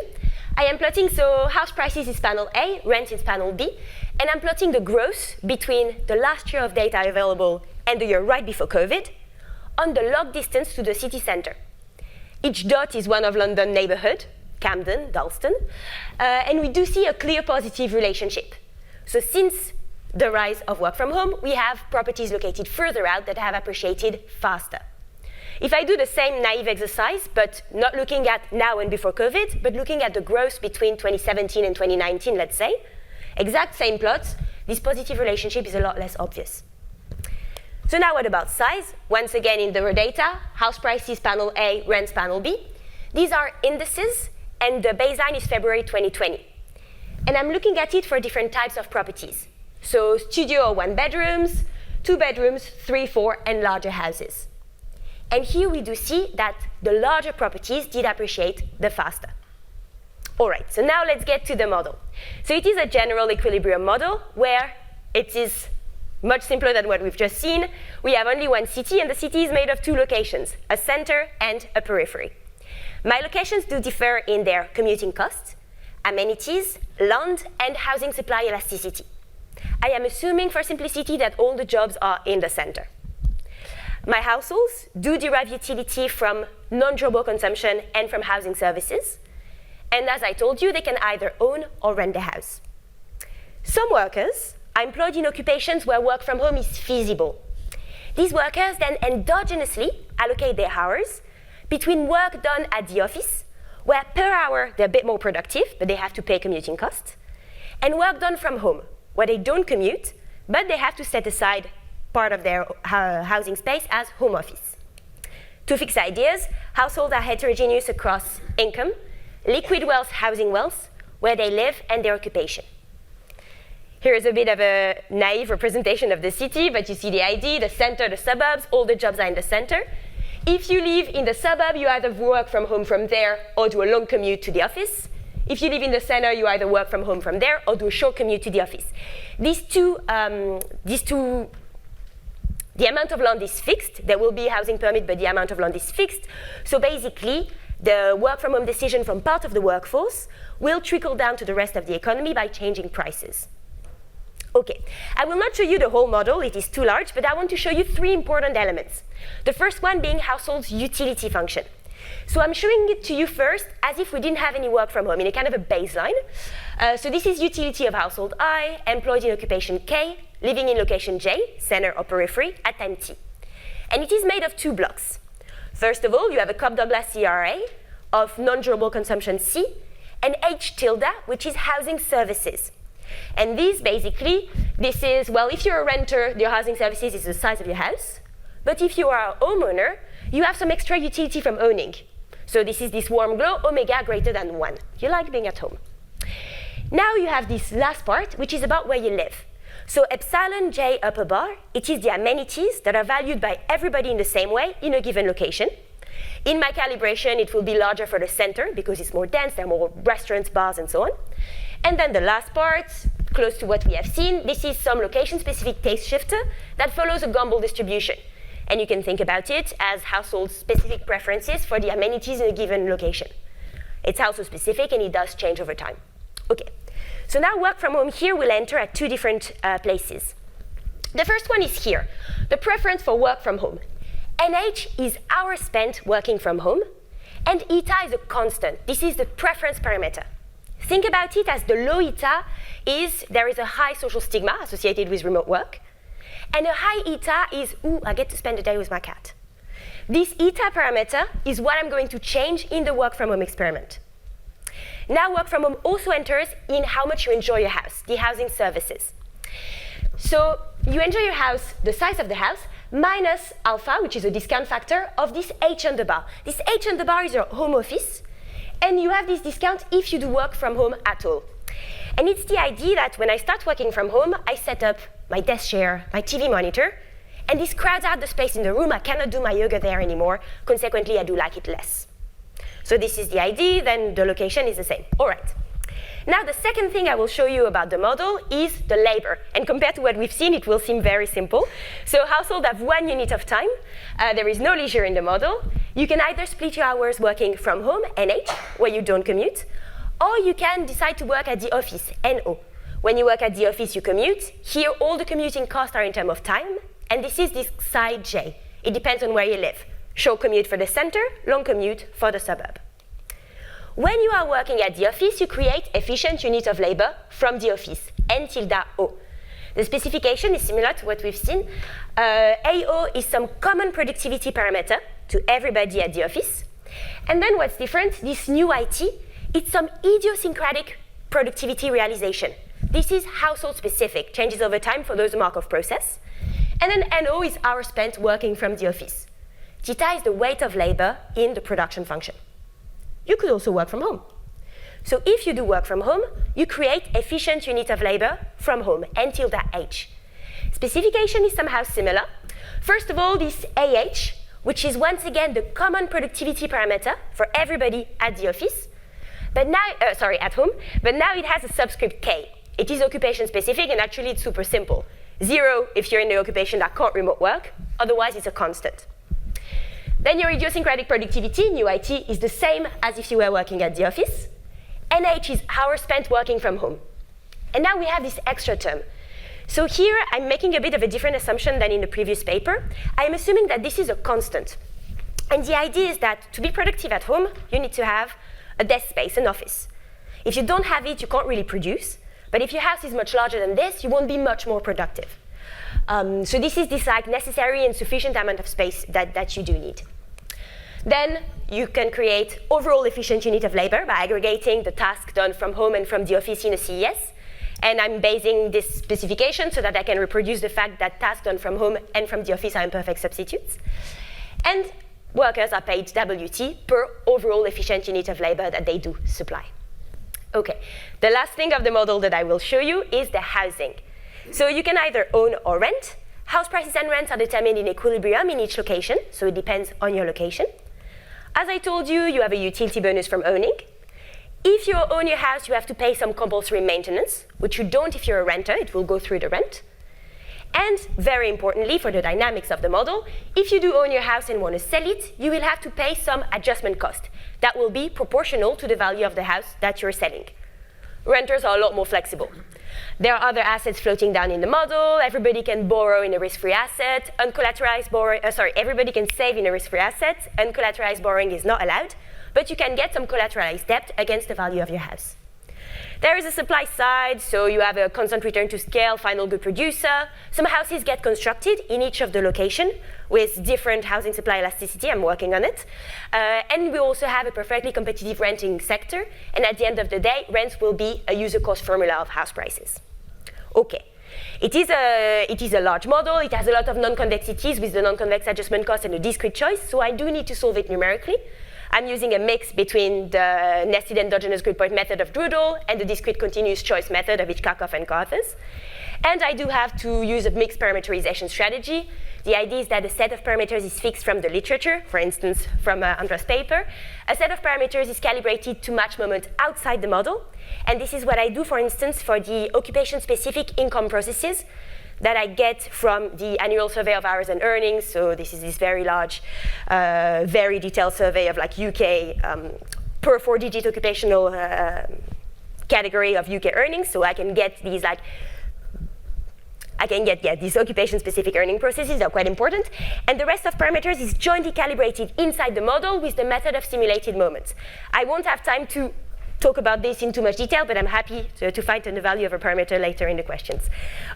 I am plotting, so house prices is panel A, rent is panel B, and I'm plotting the growth between the last year of data available and the year right before COVID on the log distance to the city center. Each dot is one of London neighborhood, Camden, Dalston, and we do see a clear positive relationship. So since the rise of work from home, we have properties located further out that have appreciated faster. If I do the same naive exercise, but not looking at now and before COVID, but looking at the growth between 2017 and 2019, let's say, exact same plots, this positive relationship is a lot less obvious. So now what about size? Once again in the raw data, house prices panel A, rents panel B. These are indices, and the baseline is February 2020. And I'm looking at it for different types of properties. So studio or one bedrooms, 2 bedrooms, 3, 4, and larger houses. And here we do see that the larger properties did appreciate the faster. All right, so now let's get to the model. So it is a general equilibrium model where it is much simpler than what we've just seen. We have only one city, and the city is made of two locations, a center and a periphery. My locations do differ in their commuting costs, amenities, land, and housing supply elasticity. I am assuming for simplicity that all the jobs are in the center. My households do derive utility from non-durable consumption and from housing services. And as I told you, they can either own or rent the house. Some workers are employed in occupations where work from home is feasible. These workers then endogenously allocate their hours between work done at the office, where per hour they're a bit more productive, but they have to pay commuting costs, and work done from home, where they don't commute, but they have to set aside part of their housing space as home office. To fix ideas, households are heterogeneous across income, liquid wealth, housing wealth, where they live, and their occupation. Here is a bit of a naive representation of the city, but you see the idea, the center, the suburbs, all the jobs are in the center. If you live in the suburb, you either work from home from there or do a long commute to the office. If you live in the center, you either work from home from there or do a short commute to the office. The amount of land is fixed. There will be a housing permit, but the amount of land is fixed. So basically, the work from home decision from part of the workforce will trickle down to the rest of the economy by changing prices. Okay, I will not show you the whole model, it is too large, but I want to show you three important elements. The first one being household's utility function. So I'm showing it to you first as if we didn't have any work from home in a kind of a baseline. So this is utility of household I, employed in occupation K, living in location J, center or periphery, at time T. And it is made of two blocks. First of all, you have a Cobb-Douglas CRA of non-durable consumption C, and H tilde, which is housing services. And this is, well, if you're a renter, your housing services is the size of your house. But if you are a homeowner, you have some extra utility from owning. So this is this warm glow, omega greater than 1. You like being at home. Now you have this last part, which is about where you live. So epsilon J upper bar, it is the amenities that are valued by everybody in the same way in a given location. In my calibration, it will be larger for the center because it's more dense, there are more restaurants, bars, and so on. And then the last part, close to what we have seen, this is some location-specific taste shifter that follows a Gumbel distribution. And you can think about it as household-specific preferences for the amenities in a given location. It's household-specific, and it does change over time. Okay, so now work from home here will enter at two different places. The first one is here, the preference for work from home. NH is hours spent working from home, and eta is a constant. This is the preference parameter. Think about it as the low eta is there is a high social stigma associated with remote work, and a high eta is, ooh, I get to spend a day with my cat. This eta parameter is what I'm going to change in the work from home experiment. Now work from home also enters in how much you enjoy your house, the housing services. So you enjoy your house, the size of the house, minus alpha, which is a discount factor, of this H on the bar. This H on the bar is your home office, and you have this discount if you do work from home at all. And it's the idea that when I start working from home, I set up my desk chair, my TV monitor, and this crowds out the space in the room. I cannot do my yoga there anymore. Consequently, I do like it less. So this is the idea, then the location is the same. All right. Now, the second thing I will show you about the model is the labor. And compared to what we've seen, it will seem very simple. So households have 1 unit of time. There is no leisure in the model. You can either split your hours working from home, NH, where you don't commute, or you can decide to work at the office, NO. When you work at the office, you commute. Here, all the commuting costs are in terms of time. And this is this psi J. It depends on where you live. Short commute for the center, long commute for the suburb. When you are working at the office, you create efficient unit of labor from the office, N tilde O. The specification is similar to what we've seen. AO is some common productivity parameter to everybody at the office. And then what's different, this new IT, it's some idiosyncratic productivity realization. This is household specific, changes over time for those Markov process. And then NO is hours spent working from the office. Theta is the weight of labor in the production function. You could also work from home. So if you do work from home, you create efficient unit of labor from home, N tilde H. Specification is somehow similar. First of all, this AH, which is once again the common productivity parameter for everybody at the office, but now, at home, but now it has a subscript K. It is occupation specific, and actually it's super simple. 0 if you're in the occupation that can't remote work. Otherwise, it's a constant. Then your idiosyncratic productivity in UIT is the same as if you were working at the office. NH is hours spent working from home. And now we have this extra term. So here, I'm making a bit of a different assumption than in the previous paper. I'm assuming that this is a constant. And the idea is that to be productive at home, you need to have a desk space, an office. If you don't have it, you can't really produce. But if your house is much larger than this, you won't be much more productive. So this is this like necessary and sufficient amount of space that you do need. Then you can create overall efficient unit of labor by aggregating the task done from home and from the office in a CES. And I'm basing this specification so that I can reproduce the fact that tasks done from home and from the office are imperfect substitutes. And workers are paid WT per overall efficient unit of labor that they do supply. Okay, the last thing of the model that I will show you is the housing. So you can either own or rent. House prices and rents are determined in equilibrium in each location, so it depends on your location. As I told you, you have a utility bonus from owning. If you own your house, you have to pay some compulsory maintenance, which you don't if you're a renter. It will go through the rent. And very importantly, for the dynamics of the model, if you do own your house and want to sell it, you will have to pay some adjustment cost that will be proportional to the value of the house that you're selling. Renters are a lot more flexible. There are other assets floating down in the model. Everybody can borrow in a risk-free asset. Uncollateralized borrowing, everybody can save in a risk-free asset. Uncollateralized borrowing is not allowed, but you can get some collateralized debt against the value of your house. There is a supply side, so you have a constant return to scale, final good producer. Some houses get constructed in each of the location with different housing supply elasticity. I'm working on it. And we also have a perfectly competitive renting sector. And at the end of the day, rents will be a user cost formula of house prices. Okay. It is a large model. It has a lot of non-convexities with the non-convex adjustment cost and a discrete choice. So I do need to solve it numerically. I'm using a mix between the nested endogenous grid point method of Drudel and the discrete continuous choice method of Hitchcock and Carthus. And I do have to use a mixed parameterization strategy. The idea is that a set of parameters is fixed from the literature, for instance, from Andrea's paper. A set of parameters is calibrated to match moment outside the model. And this is what I do, for instance, for the occupation-specific income processes that I get from the annual survey of hours and earnings. So this is this very large, very detailed survey of like UK per 4-digit occupational category of UK earnings. So I can get these like, these occupation-specific earning processes that are quite important. And the rest of parameters is jointly calibrated inside the model with the method of simulated moments. I won't have time to talk about this in too much detail, but I'm happy to find the value of a parameter later in the questions.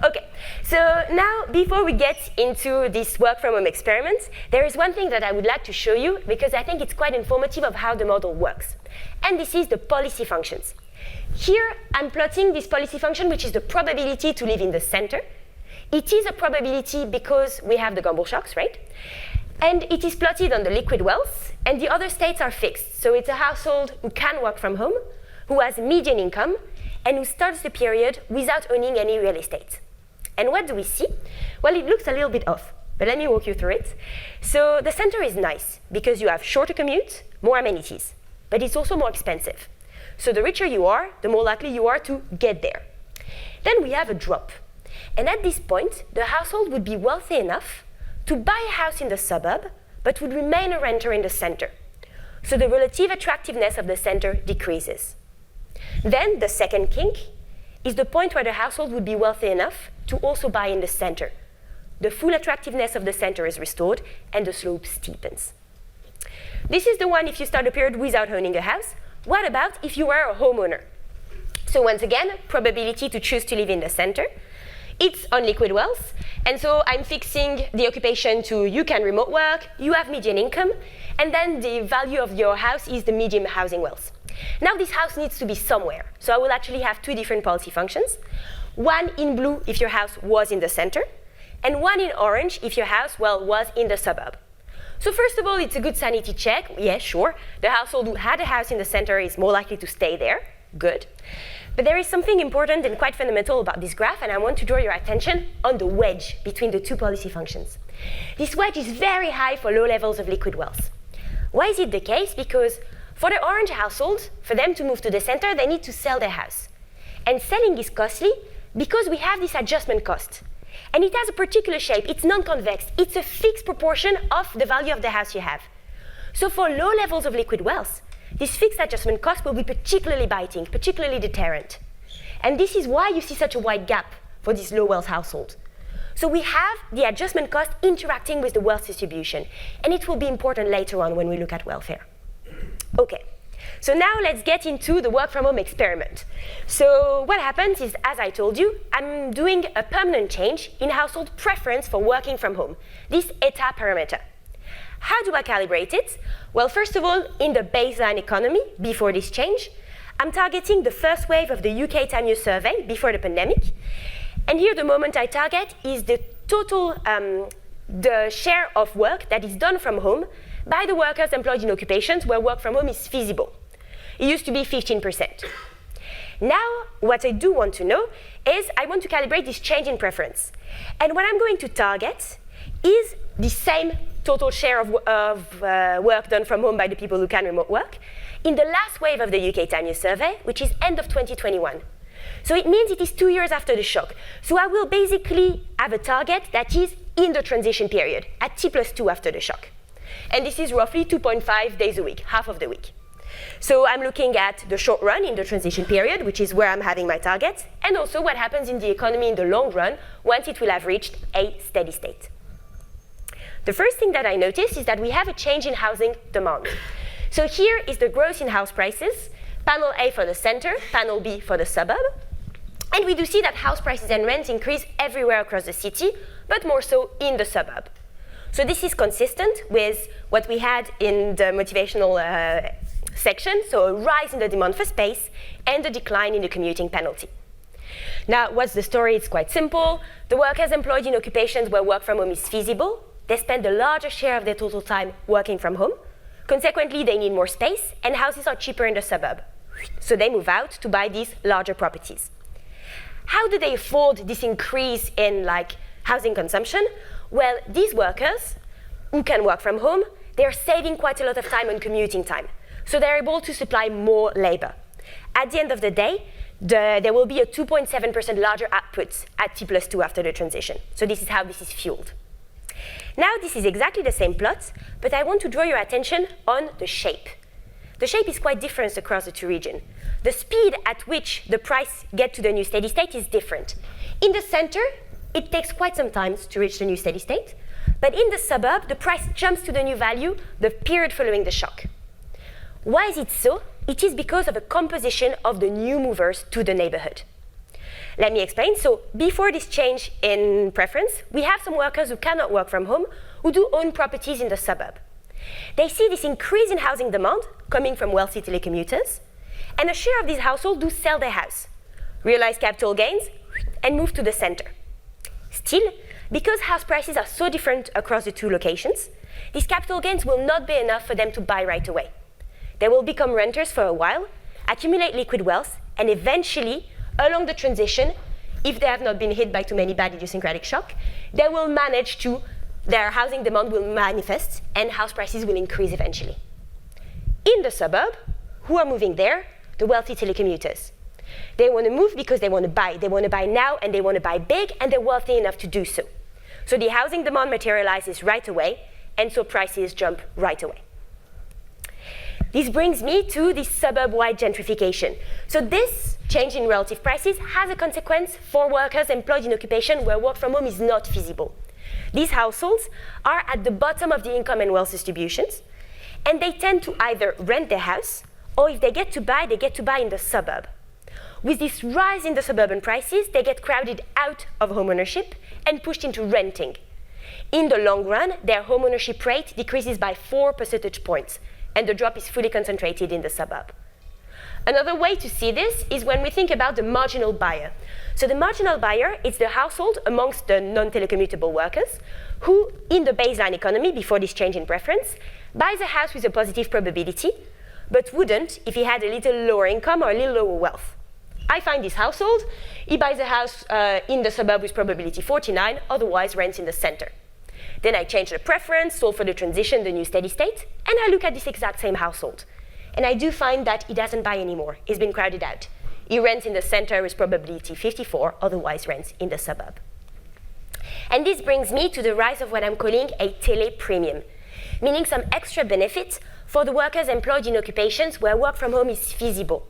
Okay, so now before we get into this work from home experiment, there is one thing that I would like to show you because I think it's quite informative of how the model works. And this is the policy functions. Here I'm plotting this policy function, which is the probability to live in the center. It is a probability because we have the Gumbel shocks, right? And it is plotted on the liquid wealth, and the other states are fixed. So it's a household who can work from home, who has median income, and who starts the period without owning any real estate. And what do we see? Well, it looks a little bit off, but let me walk you through it. So the center is nice because you have shorter commute, more amenities, but it's also more expensive. So the richer you are, the more likely you are to get there. Then we have a drop. And at this point, the household would be wealthy enough to buy a house in the suburb, but would remain a renter in the center. So the relative attractiveness of the center decreases. Then the second kink is the point where the household would be wealthy enough to also buy in the center. The full attractiveness of the center is restored and the slope steepens. This is the one if you start a period without owning a house. What about if you were a homeowner? So once again, probability to choose to live in the center. It's on liquid wealth, and so I'm fixing the occupation to you can remote work, you have median income, and then the value of your house is the median housing wealth. Now this house needs to be somewhere, so I will actually have two different policy functions. One in blue if your house was in the center, and one in orange if your house, well, was in the suburb. So first of all, it's a good sanity check. Yeah, sure, the household who had a house in the center is more likely to stay there. Good. But there is something important and quite fundamental about this graph, and I want to draw your attention on the wedge between the two policy functions. This wedge is very high for low levels of liquid wealth. Why is it the case? Because for the orange household, for them to move to the center, they need to sell their house. And selling is costly because we have this adjustment cost. And it has a particular shape. It's non-convex. It's a fixed proportion of the value of the house you have. So for low levels of liquid wealth, this fixed adjustment cost will be particularly biting, particularly deterrent. And this is why you see such a wide gap for these low wealth households. So we have the adjustment cost interacting with the wealth distribution, and it will be important later on when we look at welfare. Okay, so now let's get into the work from home experiment. So what happens is, as I told you, I'm doing a permanent change in household preference for working from home, this ETA parameter. How do I calibrate it? Well, first of all, in the baseline economy, before this change, I'm targeting the first wave of the UK 10-year survey before the pandemic. And here the moment I target is the total, the share of work that is done from home by the workers employed in occupations where work from home is feasible. It used to be 15%. Now, what I do want to know is I want to calibrate this change in preference. And what I'm going to target is the same total share of work done from home by the people who can remote work in the last wave of the UK 10-year survey, which is end of 2021. So it means it is 2 years after the shock. So I will basically have a target that is in the transition period, at T+2 after the shock. And this is roughly 2.5 days a week, half of the week. So I'm looking at the short run in the transition period, which is where I'm having my targets, and also what happens in the economy in the long run once it will have reached a steady state. The first thing that I notice is that we have a change in housing demand. So here is the growth in house prices, panel A for the center, panel B for the suburb. And we do see that house prices and rents increase everywhere across the city, but more so in the suburb. So this is consistent with what we had in the motivational section, so a rise in the demand for space and a decline in the commuting penalty. Now, what's the story? It's quite simple. The workers employed in occupations where work from home is feasible, they spend a larger share of their total time working from home. Consequently, they need more space, and houses are cheaper in the suburb. So they move out to buy these larger properties. How do they afford this increase in housing consumption? Well, these workers who can work from home, they're saving quite a lot of time on commuting time. So they're able to supply more labor. At the end of the day, there will be a 2.7% larger output at T+2 after the transition. So this is how this is fueled. Now, this is exactly the same plot, but I want to draw your attention on the shape. The shape is quite different across the two regions. The speed at which the price gets to the new steady state is different. In the center, it takes quite some time to reach the new steady state, but in the suburb, the price jumps to the new value the period following the shock. Why is it so? It is because of the composition of the new movers to the neighborhood. Let me explain. So before this change in preference, we have some workers who cannot work from home, who do own properties in the suburb. They see this increase in housing demand coming from wealthy telecommuters, and a share of these households do sell their house, realize capital gains, and move to the center. Still, because house prices are so different across the two locations, these capital gains will not be enough for them to buy right away. They will become renters for a while, accumulate liquid wealth, and eventually, along the transition, if they have not been hit by too many bad idiosyncratic shock, they will manage to, their housing demand will manifest and house prices will increase eventually. In the suburb, who are moving there? The wealthy telecommuters. They want to move because they want to buy. They want to buy now and they want to buy big and they're wealthy enough to do so. So the housing demand materializes right away and so prices jump right away. This brings me to the suburb-wide gentrification. So this change in relative prices has a consequence for workers employed in occupation where work from home is not feasible. These households are at the bottom of the income and wealth distributions, and they tend to either rent their house, or if they get to buy in the suburb. With this rise in the suburban prices, they get crowded out of homeownership and pushed into renting. In the long run, their homeownership rate decreases by 4 percentage points, and the drop is fully concentrated in the suburb. Another way to see this is when we think about the marginal buyer. So the marginal buyer is the household amongst the non-telecommutable workers who, in the baseline economy, before this change in preference, buys a house with a positive probability, but wouldn't if he had a little lower income or a little lower wealth. I find this household, he buys a house in the suburb with probability 49, otherwise rents in the center. Then I change the preference, solve for the transition, the new steady state, and I look at this exact same household. And I do find that he doesn't buy anymore. He's been crowded out. He rents in the center with probability 54, otherwise rents in the suburb. And this brings me to the rise of what I'm calling a tele-premium, meaning some extra benefits for the workers employed in occupations where work from home is feasible.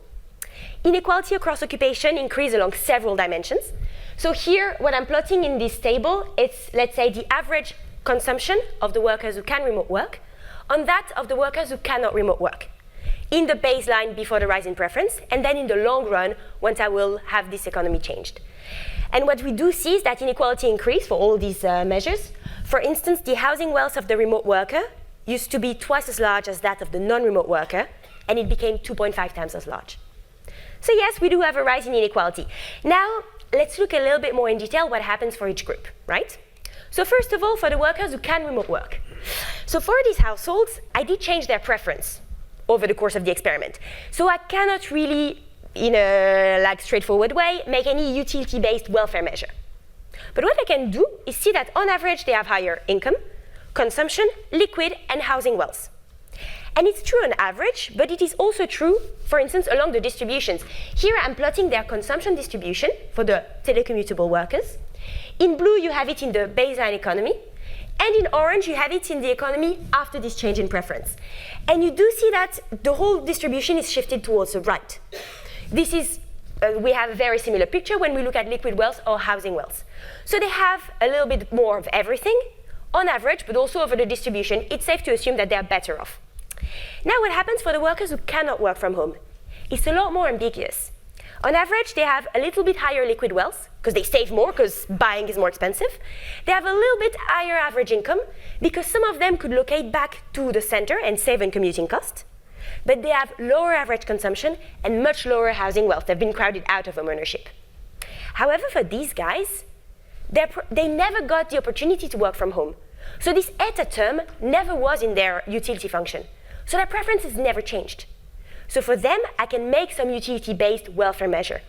Inequality across occupation increase along several dimensions. So here, what I'm plotting in this table, it's, let's say, the average consumption of the workers who can remote work on that of the workers who cannot remote work, in the baseline before the rise in preference, and then in the long run, once I will have this economy changed. And what we do see is that inequality increase for all these measures. For instance, the housing wealth of the remote worker used to be twice as large as that of the non-remote worker, and it became 2.5 times as large. So yes, we do have a rise in inequality. Now, let's look a little bit more in detail what happens for each group, right? So first of all, for the workers who can remote work. So for these households, I did change their preference over the course of the experiment. So I cannot really, in a straightforward way, make any utility-based welfare measure. But what I can do is see that on average, they have higher income, consumption, liquid, and housing wealth. And it's true on average, but it is also true, for instance, along the distributions. Here I'm plotting their consumption distribution for the telecommutable workers. In blue, you have it in the baseline economy. And in orange, you have it in the economy after this change in preference. And you do see that the whole distribution is shifted towards the right. This is, we have a very similar picture when we look at liquid wealth or housing wealth. So they have a little bit more of everything on average, but also over the distribution. It's safe to assume that they're better off. Now, what happens for the workers who cannot work from home? It's a lot more ambiguous. On average, they have a little bit higher liquid wealth, because they save more, because buying is more expensive. They have a little bit higher average income, because some of them could locate back to the center and save on commuting cost. But they have lower average consumption and much lower housing wealth. They've been crowded out of home ownership. However, for these guys, they never got the opportunity to work from home. So this eta term never was in their utility function. So their preferences never changed. So for them, I can make some utility-based welfare measure.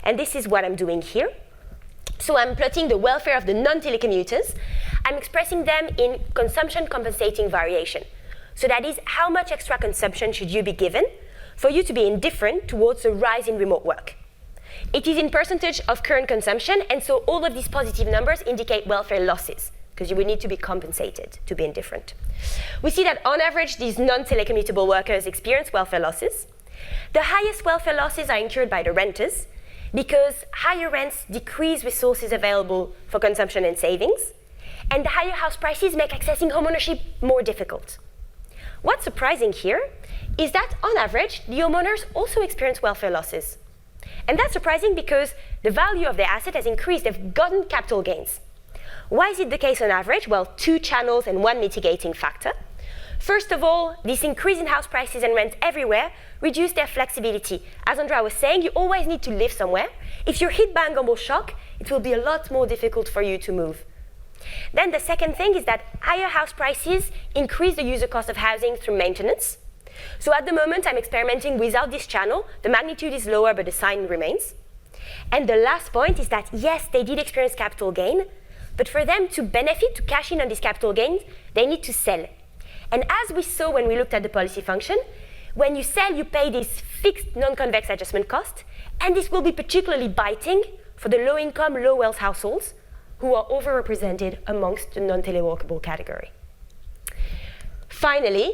And this is what I'm doing here. So I'm plotting the welfare of the non-telecommuters. I'm expressing them in consumption compensating variation. So that is, how much extra consumption should you be given for you to be indifferent towards a rise in remote work? It is in percentage of current consumption, and so all of these positive numbers indicate welfare losses, because you would need to be compensated to be indifferent. We see that on average, these non-telecommutable workers experience welfare losses. The highest welfare losses are incurred by the renters, because higher rents decrease resources available for consumption and savings, and the higher house prices make accessing homeownership more difficult. What's surprising here is that on average, the homeowners also experience welfare losses. And that's surprising because the value of their asset has increased, they've gotten capital gains. Why is it the case on average? Well, two channels and one mitigating factor. First of all, this increase in house prices and rent everywhere reduced their flexibility. As Andrea was saying, you always need to live somewhere. If you're hit by a global shock, it will be a lot more difficult for you to move. Then the second thing is that higher house prices increase the user cost of housing through maintenance. So at the moment, I'm experimenting without this channel. The magnitude is lower, but the sign remains. And the last point is that, yes, they did experience capital gain, but for them to benefit, to cash in on these capital gains, they need to sell. And as we saw when we looked at the policy function, when you sell, you pay this fixed non-convex adjustment cost, and this will be particularly biting for the low-income, low-wealth households who are overrepresented amongst the non-teleworkable category. Finally,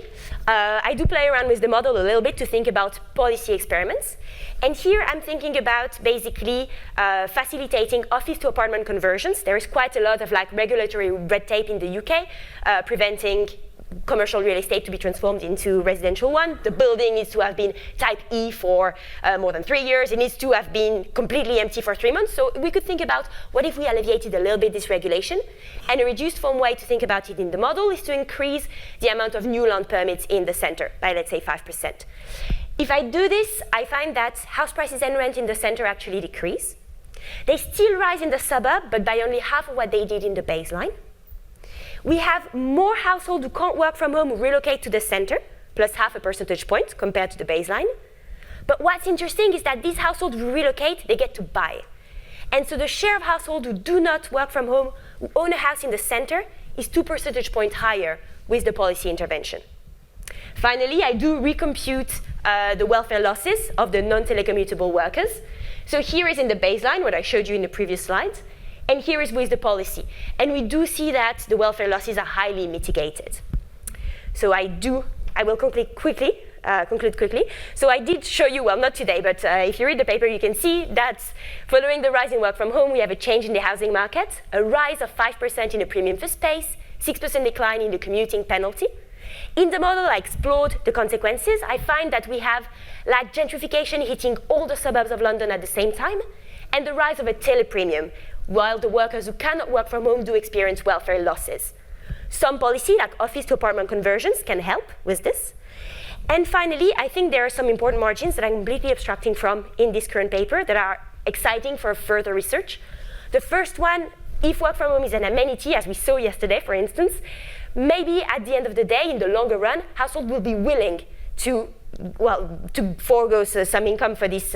I do play around with the model a little bit to think about policy experiments. And here I'm thinking about basically facilitating office-to-apartment conversions. There is quite a lot of regulatory red tape in the UK preventing commercial real estate to be transformed into residential one. The building needs to have been type E for more than 3 years. It needs to have been completely empty for 3 months. So we could think about what if we alleviated a little bit this regulation. And a reduced form way to think about it in the model is to increase the amount of new land permits in the center by, let's say, 5%. If I do this, I find that house prices and rent in the center actually decrease. They still rise in the suburb, but by only half of what they did in the baseline. We have more households who can't work from home who relocate to the center, plus half a percentage point compared to the baseline. But what's interesting is that these households who relocate, they get to buy. And so the share of households who do not work from home, who own a house in the center, is 2 percentage points higher with the policy intervention. Finally, I do recompute the welfare losses of the non-telecommutable workers. So here is in the baseline, what I showed you in the previous slides. And here is with the policy. And we do see that the welfare losses are highly mitigated. So I will conclude quickly. So I did show you, well, not today, but if you read the paper, you can see that following the rise in work from home, we have a change in the housing market, a rise of 5% in the premium for space, 6% decline in the commuting penalty. In the model, I explored the consequences. I find that we have like gentrification hitting all the suburbs of London at the same time, and the rise of a tele-premium, while the workers who cannot work from home do experience welfare losses. Some policy, like office to apartment conversions, can help with this. And finally, I think there are some important margins that I'm completely abstracting from in this current paper that are exciting for further research. The first one, if work from home is an amenity, as we saw yesterday, for instance, maybe at the end of the day, in the longer run, households will be willing to forego some income for this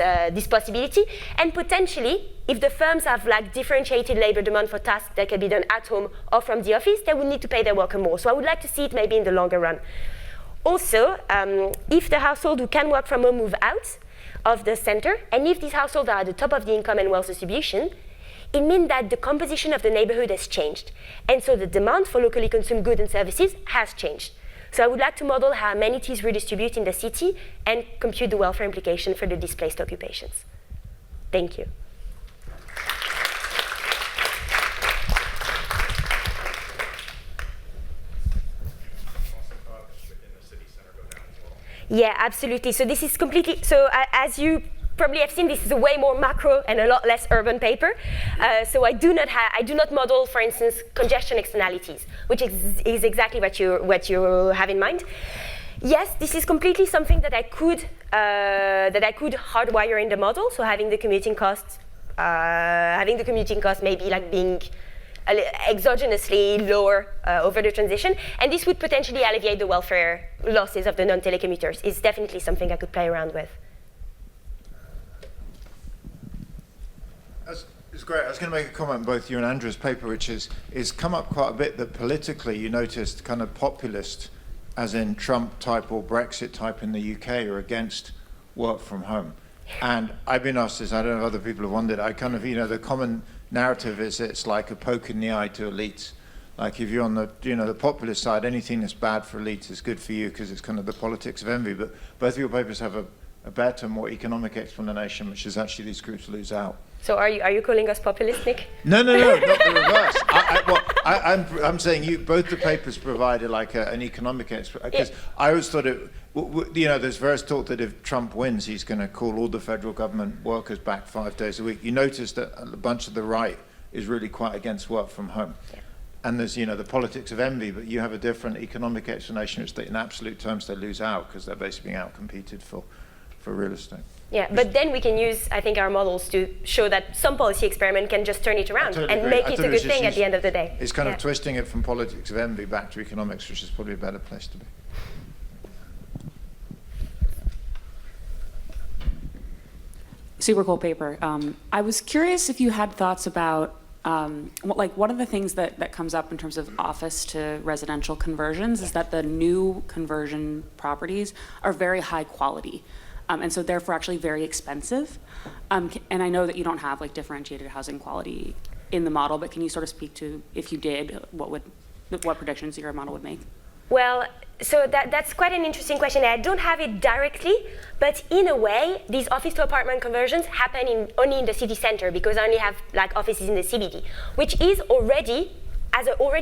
possibility. And potentially, if the firms have like differentiated labor demand for tasks that can be done at home or from the office, they would need to pay their worker more. So I would like to see it maybe in the longer run. Also, if the household who can work from home move out of the center, and if these households are at the top of the income and wealth distribution, it means that the composition of the neighborhood has changed. And so the demand for locally consumed goods and services has changed. So I would like to model how amenities redistribute in the city and compute the welfare implication for the displaced occupations. Thank you. Yeah, absolutely. So this is completely, as you probably have seen, this is a way more macro and a lot less urban paper. So I do not model, for instance, congestion externalities, which is exactly what you have in mind. Yes, this is completely something that I could hardwire in the model. So having the commuting costs maybe like being exogenously lower over the transition, and this would potentially alleviate the welfare losses of the non-telecommuters. It's definitely something I could play around with. It's great. I was going to make a comment on both you and Andrew's paper, which is come up quite a bit that politically you noticed kind of populist, as in Trump type or Brexit type in the UK, are against work from home. And I've been asked this, I don't know if other people have wondered, the common narrative is it's like a poke in the eye to elites. Like if you're on the populist side, anything that's bad for elites is good for you because it's kind of the politics of envy. But both of your papers have a better, more economic explanation, which is actually these groups lose out. So are you calling us populist, Nick? No, not the reverse. I'm saying both the papers provided like an economic explanation, because I always thought there's various talk that if Trump wins, he's going to call all the federal government workers back 5 days a week. You notice that a bunch of the right is really quite against work from home. Yeah. And there's, the politics of envy, but you have a different economic explanation, which in absolute terms they lose out because they're basically being out-competed for real estate. Yeah, but then we can use, I think, our models to show that some policy experiment can just turn it around and make it a good thing at the end of the day. It's kind of twisting it from politics of envy back to economics, which is probably a better place to be. Super cool paper. I was curious if you had thoughts about one of the things that comes up in terms of office to residential conversions is that the new conversion properties are very high quality. And so therefore actually very expensive. And I know that you don't have like differentiated housing quality in the model, but can you sort of speak to, if you did, what predictions your model would make? Well, so that's quite an interesting question. I don't have it directly, but in a way, these office to apartment conversions happen only in the city center because I only have like offices in the CBD, which is already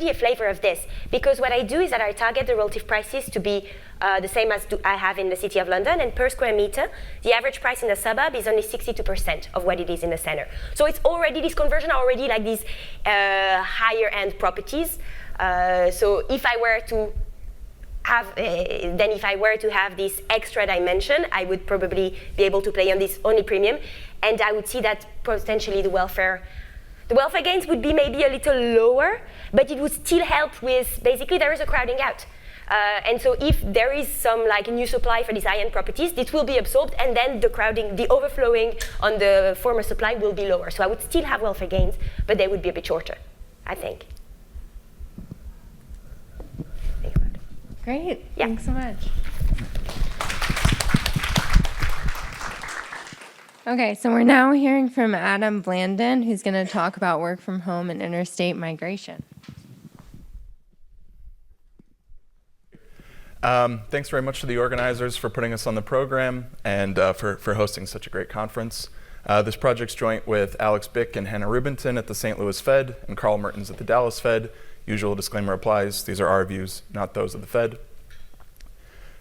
a flavor of this. Because what I do is that I target the relative prices to be the same as I have in the City of London, and per square meter, the average price in the suburb is only 62% of what it is in the center. So it's already, these conversions are already like these higher end properties. So if I were to have this extra dimension, I would probably be able to play on this only premium, and I would see that potentially the welfare gains would be maybe a little lower, but it would still help with, basically there is a crowding out. And so if there is some like new supply for these high-end properties, this will be absorbed, and then the overflowing on the former supply will be lower. So I would still have welfare gains, but they would be a bit shorter, I think. Great. Yeah. Thanks so much. Okay, so we're now hearing from Adam Blandon, who's going to talk about work from home and interstate migration. Thanks very much to the organizers for putting us on the program and for hosting such a great conference. This project's joint with Alex Bick and Hannah Rubinton at the St. Louis Fed and Carl Mertens at the Dallas Fed. Usual disclaimer applies. These are our views, not those of the Fed.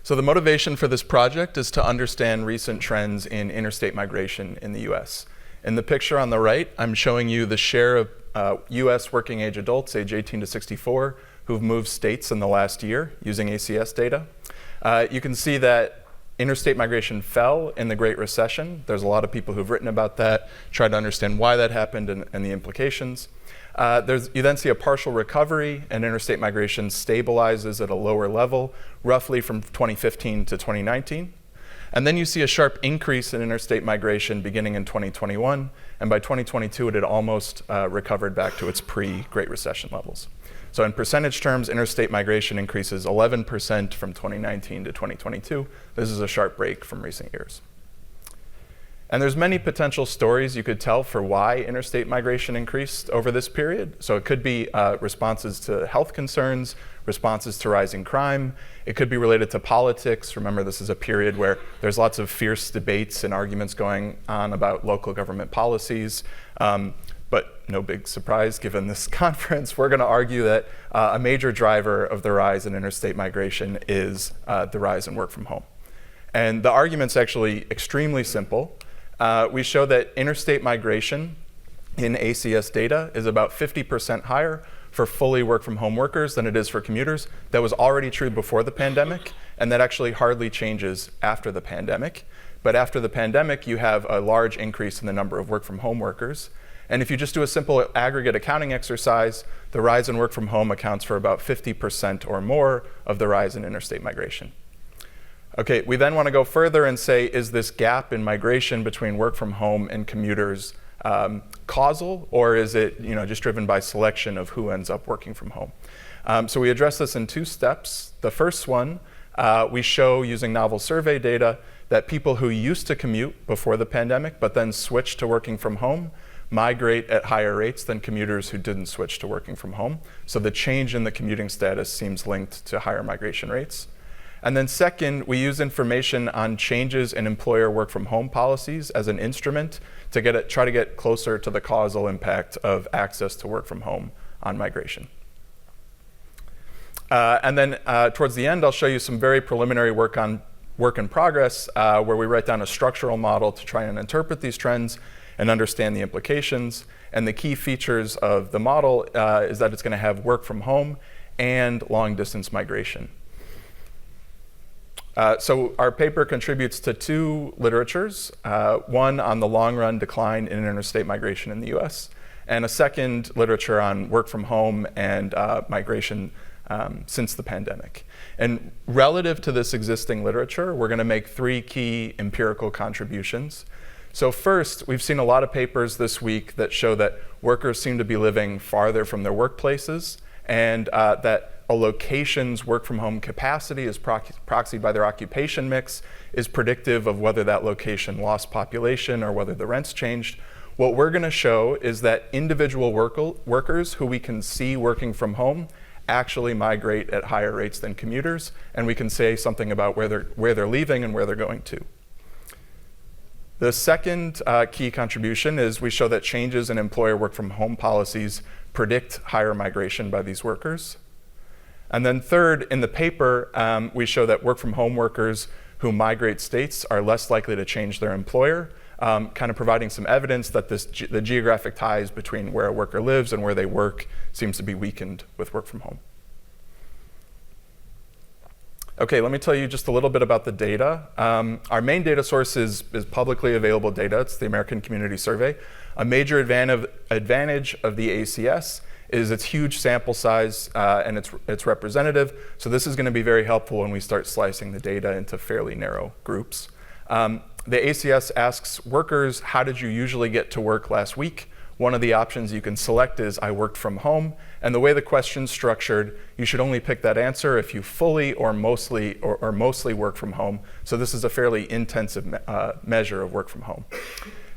So the motivation for this project is to understand recent trends in interstate migration in the US. In the picture on the right, I'm showing you the share of US working age adults, age 18 to 64, who've moved states in the last year using ACS data. You can see that interstate migration fell in the Great Recession. There's a lot of people who've written about that, tried to understand why that happened and the implications. You then see a partial recovery, and interstate migration stabilizes at a lower level, roughly from 2015 to 2019. And then you see a sharp increase in interstate migration beginning in 2021, and by 2022 it had almost recovered back to its pre-Great Recession levels. So in percentage terms, interstate migration increases 11% from 2019 to 2022. This is a sharp break from recent years. And there's many potential stories you could tell for why interstate migration increased over this period. So it could be responses to health concerns, responses to rising crime. It could be related to politics. Remember, this is a period where there's lots of fierce debates and arguments going on about local government policies. But no big surprise, given this conference, we're going to argue that a major driver of the rise in interstate migration is the rise in work from home. And the argument's actually extremely simple. We show that interstate migration in ACS data is about 50% higher for fully work from home workers than it is for commuters. That was already true before the pandemic, and that actually hardly changes after the pandemic. But after the pandemic, you have a large increase in the number of work from home workers. And if you just do a simple aggregate accounting exercise, the rise in work from home accounts for about 50% or more of the rise in interstate migration. Okay, we then want to go further and say, is this gap in migration between work from home and commuters causal, or is it just driven by selection of who ends up working from home? So we address this in two steps. The first one, we show using novel survey data that people who used to commute before the pandemic but then switched to working from home migrate at higher rates than commuters who didn't switch to working from home. So the change in the commuting status seems linked to higher migration rates. And then second, we use information on changes in employer work from home policies as an instrument to try to get closer to the causal impact of access to work from home on migration. And then towards the end, I'll show you some very preliminary work in progress where we write down a structural model to try and interpret these trends and understand the implications. And the key features of the model is that it's going to have work from home and long distance migration. So our paper contributes to two literatures, one on the long run decline in interstate migration in the US, and a second literature on work from home and migration since the pandemic. And relative to this existing literature, we're going to make three key empirical contributions. So first, we've seen a lot of papers this week that show that workers seem to be living farther from their workplaces, and that a location's work from home capacity is proxied by their occupation mix is predictive of whether that location lost population or whether the rents changed. What we're going to show is that individual workers who we can see working from home actually migrate at higher rates than commuters, and we can say something about where they're leaving and where they're going to. The second key contribution is we show that changes in employer work from home policies predict higher migration by these workers. And then third, in the paper, we show that work from home workers who migrate states are less likely to change their employer, kind of providing some evidence that the geographic ties between where a worker lives and where they work seems to be weakened with work from home. Okay, let me tell you just a little bit about the data. Our main data source is publicly available data. It's the American Community Survey. A major advantage of the ACS is its huge sample size and it's representative. So this is going to be very helpful when we start slicing the data into fairly narrow groups. The ACS asks workers, how did you usually get to work last week? one of the options you can select is I worked from home. And the way the question's structured, you should only pick that answer if you fully or mostly work from home. So this is a fairly intensive measure of work from home.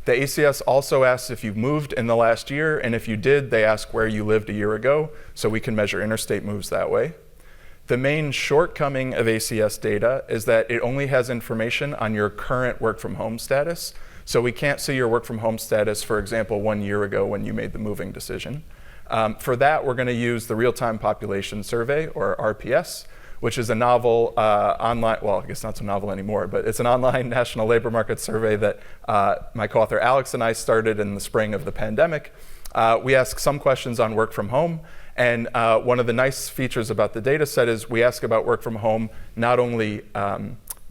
The ACS also asks if you've moved in the last year, and if you did, they ask where you lived a year ago, so we can measure interstate moves that way. The main shortcoming of ACS data is that it only has information on your current work from home status. So we can't see your work from home status, for example, 1 year ago when you made the moving decision. For that, we're going to use the Real-Time Population Survey, or RPS, which is a novel online, well, I guess not so novel anymore, but it's an online national labor market survey that my co-author Alex and I started in the spring of the pandemic. We ask some questions on work from home, and one of the nice features about the data set is we ask about work from home not only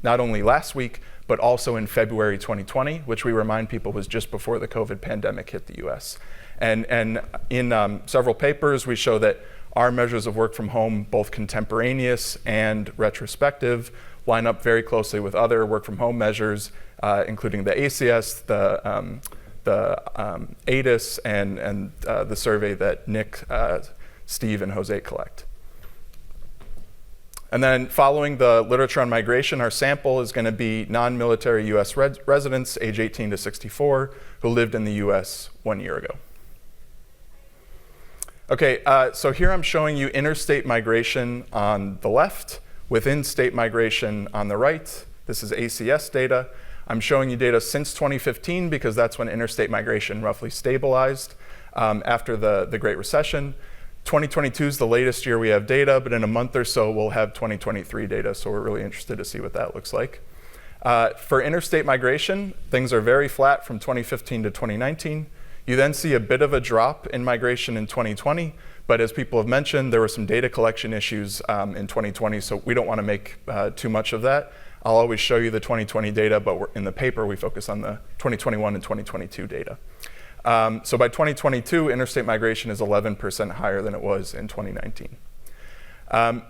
last week, but also in February 2020, which we remind people was just before the COVID pandemic hit the US. And in several papers, we show that our measures of work from home, both contemporaneous and retrospective, line up very closely with other work from home measures, including the ACS, the ADIS, and the survey that Nick, Steve, and Jose collect. And then following the literature on migration, our sample is going to be non-military US residents, age 18 to 64, who lived in the US 1 year ago. Okay, so here I'm showing you interstate migration on the left, within state migration on the right. This is ACS data. I'm showing you data since 2015 because that's when interstate migration roughly stabilized after the Great Recession. 2022 is the latest year we have data, but in a month or so we'll have 2023 data, so we're really interested to see what that looks like. For interstate migration, things are very flat from 2015 to 2019. You then see a bit of a drop in migration in 2020, but as people have mentioned, there were some data collection issues in 2020, so we don't want to make too much of that. I'll always show you the 2020 data, but in the paper we focus on the 2021 and 2022 data. So by 2022, interstate migration is 11% higher than it was in 2019.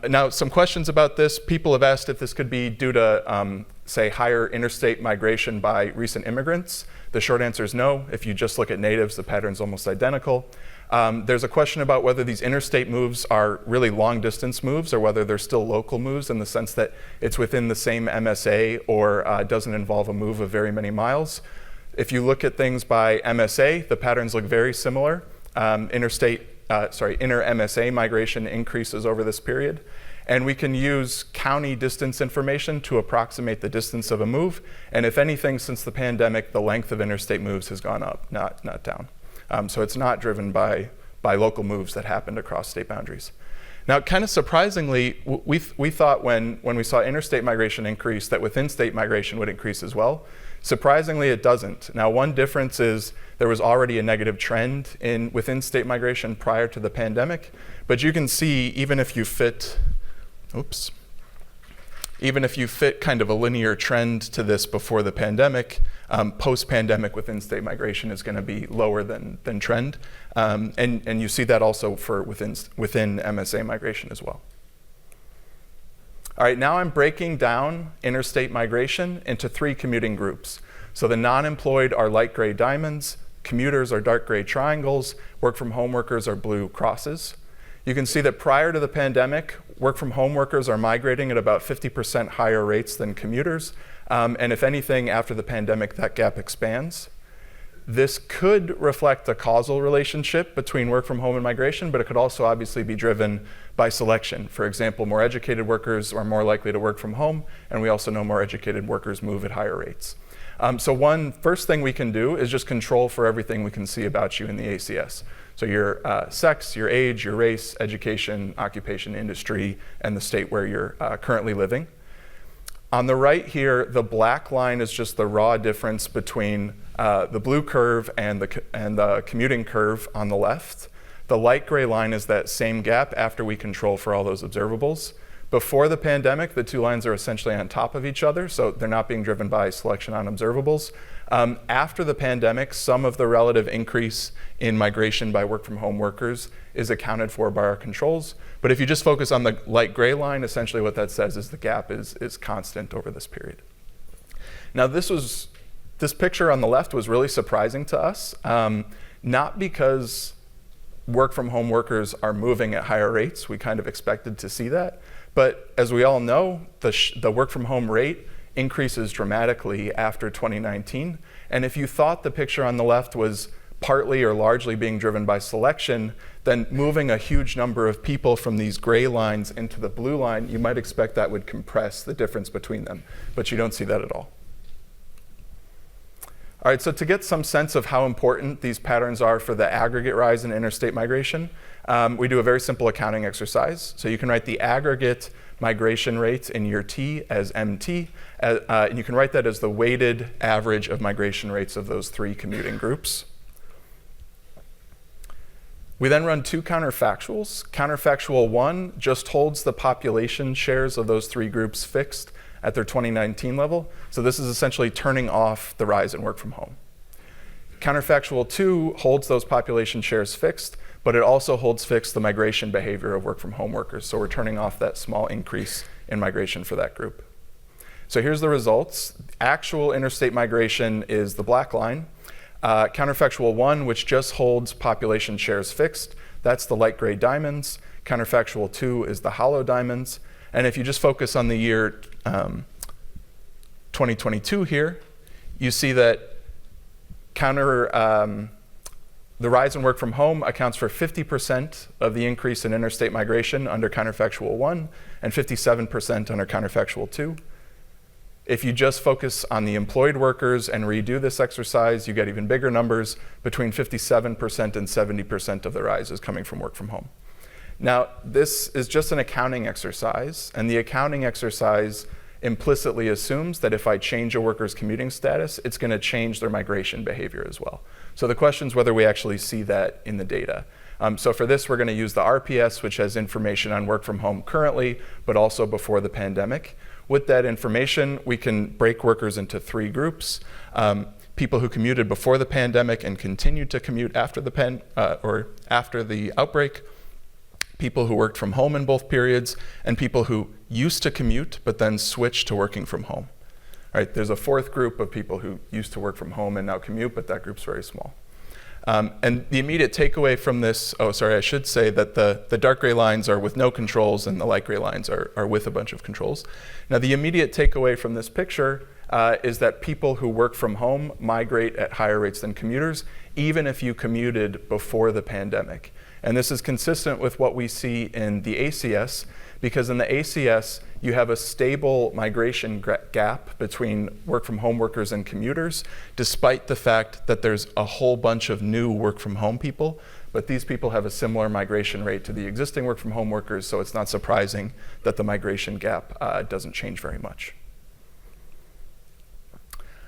Now, some questions about this. People have asked if this could be due to, say, higher interstate migration by recent immigrants. The short answer is no. If you just look at natives, the pattern's almost identical. There's a question about whether these interstate moves are really long distance moves or whether they're still local moves in the sense that it's within the same MSA or doesn't involve a move of very many miles. If you look at things by MSA, the patterns look very similar. Inter-MSA migration increases over this period. And we can use county distance information to approximate the distance of a move. And if anything, since the pandemic, the length of interstate moves has gone up, not down. So it's not driven by local moves that happened across state boundaries. Now, kind of surprisingly, we thought when we saw interstate migration increase that within state migration would increase as well. Surprisingly, it doesn't. Now, one difference is there was already a negative trend within state migration prior to the pandemic, but you can see even if you fit kind of a linear trend to this before the pandemic, post-pandemic within state migration is going to be lower than trend, and you see that also for within MSA migration as well. All right, now I'm breaking down interstate migration into 3 commuting groups. So the non-employed are light gray diamonds, commuters are dark gray triangles, work from home workers are blue crosses. You can see that prior to the pandemic, work from home workers are migrating at about 50% higher rates than commuters. And if anything, after the pandemic, that gap expands. This could reflect a causal relationship between work from home and migration, but it could also obviously be driven by selection. For example, more educated workers are more likely to work from home, and we also know more educated workers move at higher rates. So first thing we can do is just control for everything we can see about you in the ACS. So your sex, your age, your race, education, occupation, industry, and the state where you're currently living. On the right here, the black line is just the raw difference between the blue curve and the commuting curve on the left. The light gray line is that same gap after we control for all those observables. Before the pandemic, the 2 lines are essentially on top of each other, so they're not being driven by selection on observables. After the pandemic, some of the relative increase in migration by work from home workers is accounted for by our controls. But if you just focus on the light gray line, essentially what that says is the gap is constant over this period. Now this picture on the left was really surprising to us. not because work from home workers are moving at higher rates. We kind of expected to see that. But as we all know, the work from home rate increases dramatically after 2019. And if you thought the picture on the left was partly or largely being driven by selection, then moving a huge number of people from these gray lines into the blue line, you might expect that would compress the difference between them. But you don't see that at all. All right, so to get some sense of how important these patterns are for the aggregate rise in interstate migration, we do a very simple accounting exercise. So you can write the aggregate migration rate in year T as MT, and you can write that as the weighted average of migration rates of those three commuting groups. We then run two counterfactuals. Counterfactual 1 just holds the population shares of those three groups fixed at their 2019 level. So this is essentially turning off the rise in work from home. Counterfactual 2 holds those population shares fixed, but it also holds fixed the migration behavior of work from home workers. So we're turning off that small increase in migration for that group. So here's the results. Actual interstate migration is the black line. Counterfactual 1, which just holds population shares fixed, that's the light gray diamonds. Counterfactual 2 is the hollow diamonds. And if you just focus on the year 2022 here, you see that the rise in work from home accounts for 50% of the increase in interstate migration under counterfactual 1 and 57% under counterfactual 2. If you just focus on the employed workers and redo this exercise, you get even bigger numbers. Between 57% and 70% of the rise is coming from work from home. Now, this is just an accounting exercise, and the accounting exercise implicitly assumes that if I change a worker's commuting status, it's going to change their migration behavior as well. So the question is whether we actually see that in the data. So for this, we're going to use the RPS, which has information on work from home currently, but also before the pandemic. With that information, we can break workers into three groups. People who commuted before the pandemic and continued to commute after the outbreak, people who worked from home in both periods, and people who used to commute but then switched to working from home. All right, there's a fourth group of people who used to work from home and now commute, but that group's very small. And the immediate takeaway from this, I should say that the dark gray lines are with no controls and the light gray lines are with a bunch of controls. Now the immediate takeaway from this picture is that people who work from home migrate at higher rates than commuters, even if you commuted before the pandemic. And this is consistent with what we see in the ACS, because in the ACS, you have a stable migration gap between work from home workers and commuters, despite the fact that there's a whole bunch of new work from home people. But these people have a similar migration rate to the existing work from home workers, so it's not surprising that the migration gap doesn't change very much.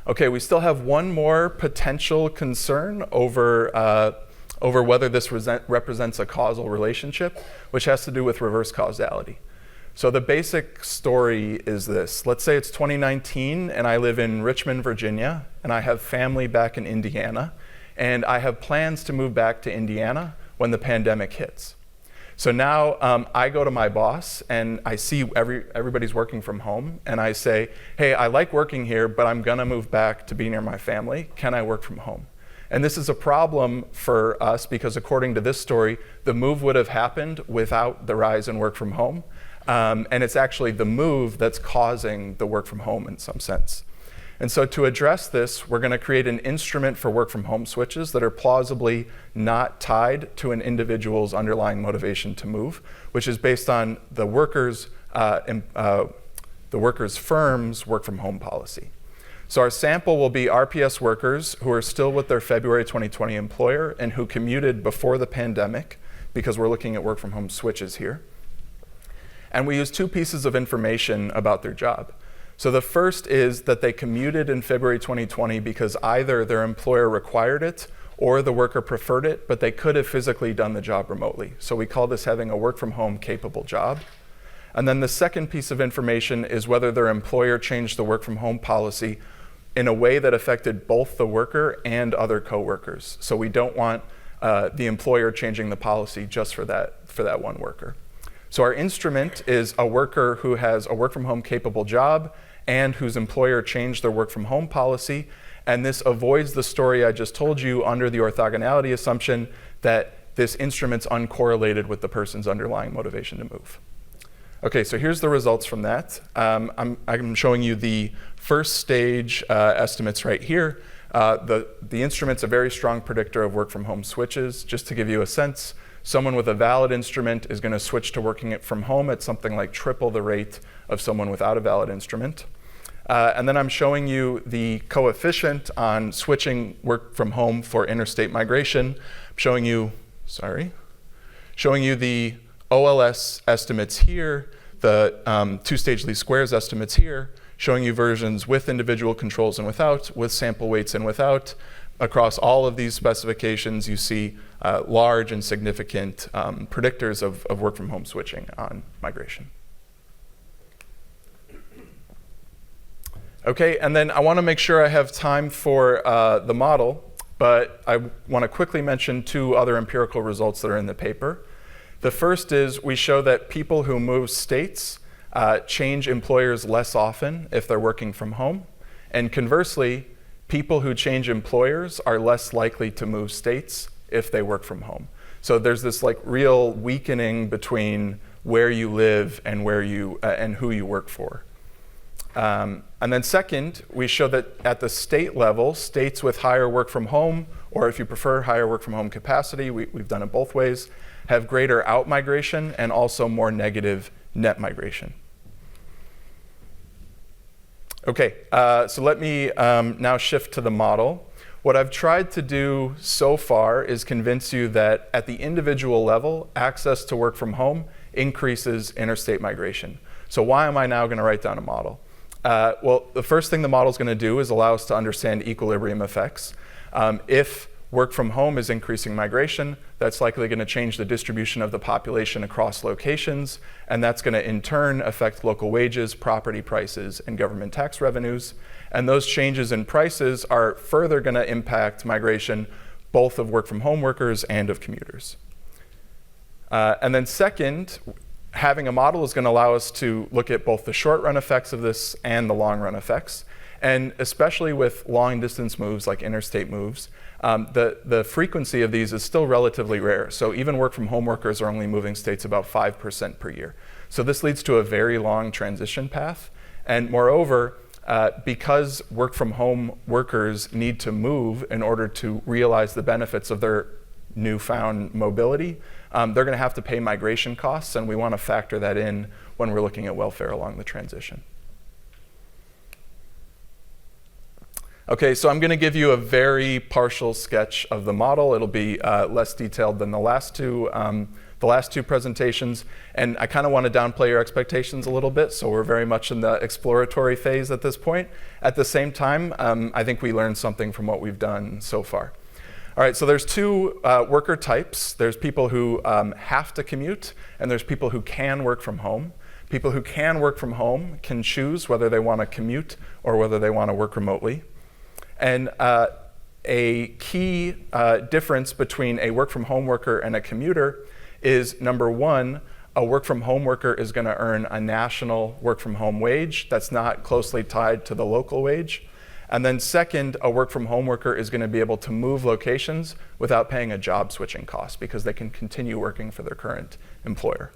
Okay, we still have one more potential concern over whether this represents a causal relationship, which has to do with reverse causality. So the basic story is this. Let's say it's 2019 and I live in Richmond, Virginia, and I have family back in Indiana, and I have plans to move back to Indiana when the pandemic hits. So now I go to my boss and I see everybody's working from home, and I say, hey, I like working here, but I'm gonna move back to be near my family. Can I work from home? And this is a problem for us because according to this story, the move would have happened without the rise in work from home. And it's actually the move that's causing the work from home in some sense. And so to address this, we're going to create an instrument for work from home switches that are plausibly not tied to an individual's underlying motivation to move, which is based on the worker's firm's work from home policy. So our sample will be RPS workers who are still with their February 2020 employer and who commuted before the pandemic, because we're looking at work from home switches here. And we use two pieces of information about their job. So the first is that they commuted in February 2020 because either their employer required it or the worker preferred it, but they could have physically done the job remotely. So we call this having a work from home capable job. And then the second piece of information is whether their employer changed the work from home policy in a way that affected both the worker and other coworkers. So we don't want the employer changing the policy just for that one worker. So our instrument is a worker who has a work from home capable job and whose employer changed their work from home policy. And this avoids the story I just told you under the orthogonality assumption that this instrument's uncorrelated with the person's underlying motivation to move. Okay, so here's the results from that. I'm showing you the first stage estimates right here. The instrument's a very strong predictor of work from home switches. Just to give you a sense, someone with a valid instrument is going to switch to working it from home at something like triple the rate of someone without a valid instrument. And then I'm showing you the coefficient on switching work from home for interstate migration. I'm showing you the OLS estimates here, the two-stage least squares estimates here, showing you versions with individual controls and without, with sample weights and without. Across all of these specifications, you see large and significant predictors of work from home switching on migration. Okay, and then I want to make sure I have time for the model, but I want to quickly mention two other empirical results that are in the paper. The first is we show that people who move states change employers less often if they're working from home. And conversely, people who change employers are less likely to move states if they work from home. So there's this like real weakening between where you live and where you and who you work for. And then second, we show that at the state level, states with higher work from home, or if you prefer higher work from home capacity, we've done it both ways, have greater out migration and also more negative net migration. Okay, so let me now shift to the model. What I've tried to do so far is convince you that at the individual level, access to work from home increases interstate migration. So why am I now going to write down a model? Well, the first thing the model is going to do is allow us to understand equilibrium effects. If work from home is increasing migration, that's likely going to change the distribution of the population across locations, and that's going to in turn affect local wages, property prices, and government tax revenues. And those changes in prices are further going to impact migration, both of work from home workers and of commuters. And then second, having a model is going to allow us to look at both the short-run effects of this and the long-run effects. And especially with long-distance moves like interstate moves, the frequency of these is still relatively rare. So even work-from-home workers are only moving states about 5% per year. So this leads to a very long transition path. And moreover, because work-from-home workers need to move in order to realize the benefits of their newfound mobility, they're going to have to pay migration costs, and we want to factor that in when we're looking at welfare along the transition. Okay, so I'm going to give you a very partial sketch of the model. It'll be less detailed than the last two presentations, and I kind of want to downplay your expectations a little bit, so we're very much in the exploratory phase at this point. At the same time, I think we learned something from what we've done so far. All right, so there's two worker types. There's people who have to commute, and there's people who can work from home. People who can work from home can choose whether they want to commute or whether they want to work remotely. And a key difference between a work from home worker and a commuter is, number one, a work from home worker is going to earn a national work from home wage that's not closely tied to the local wage. And then second, a work from home worker is going to be able to move locations without paying a job switching cost because they can continue working for their current employer.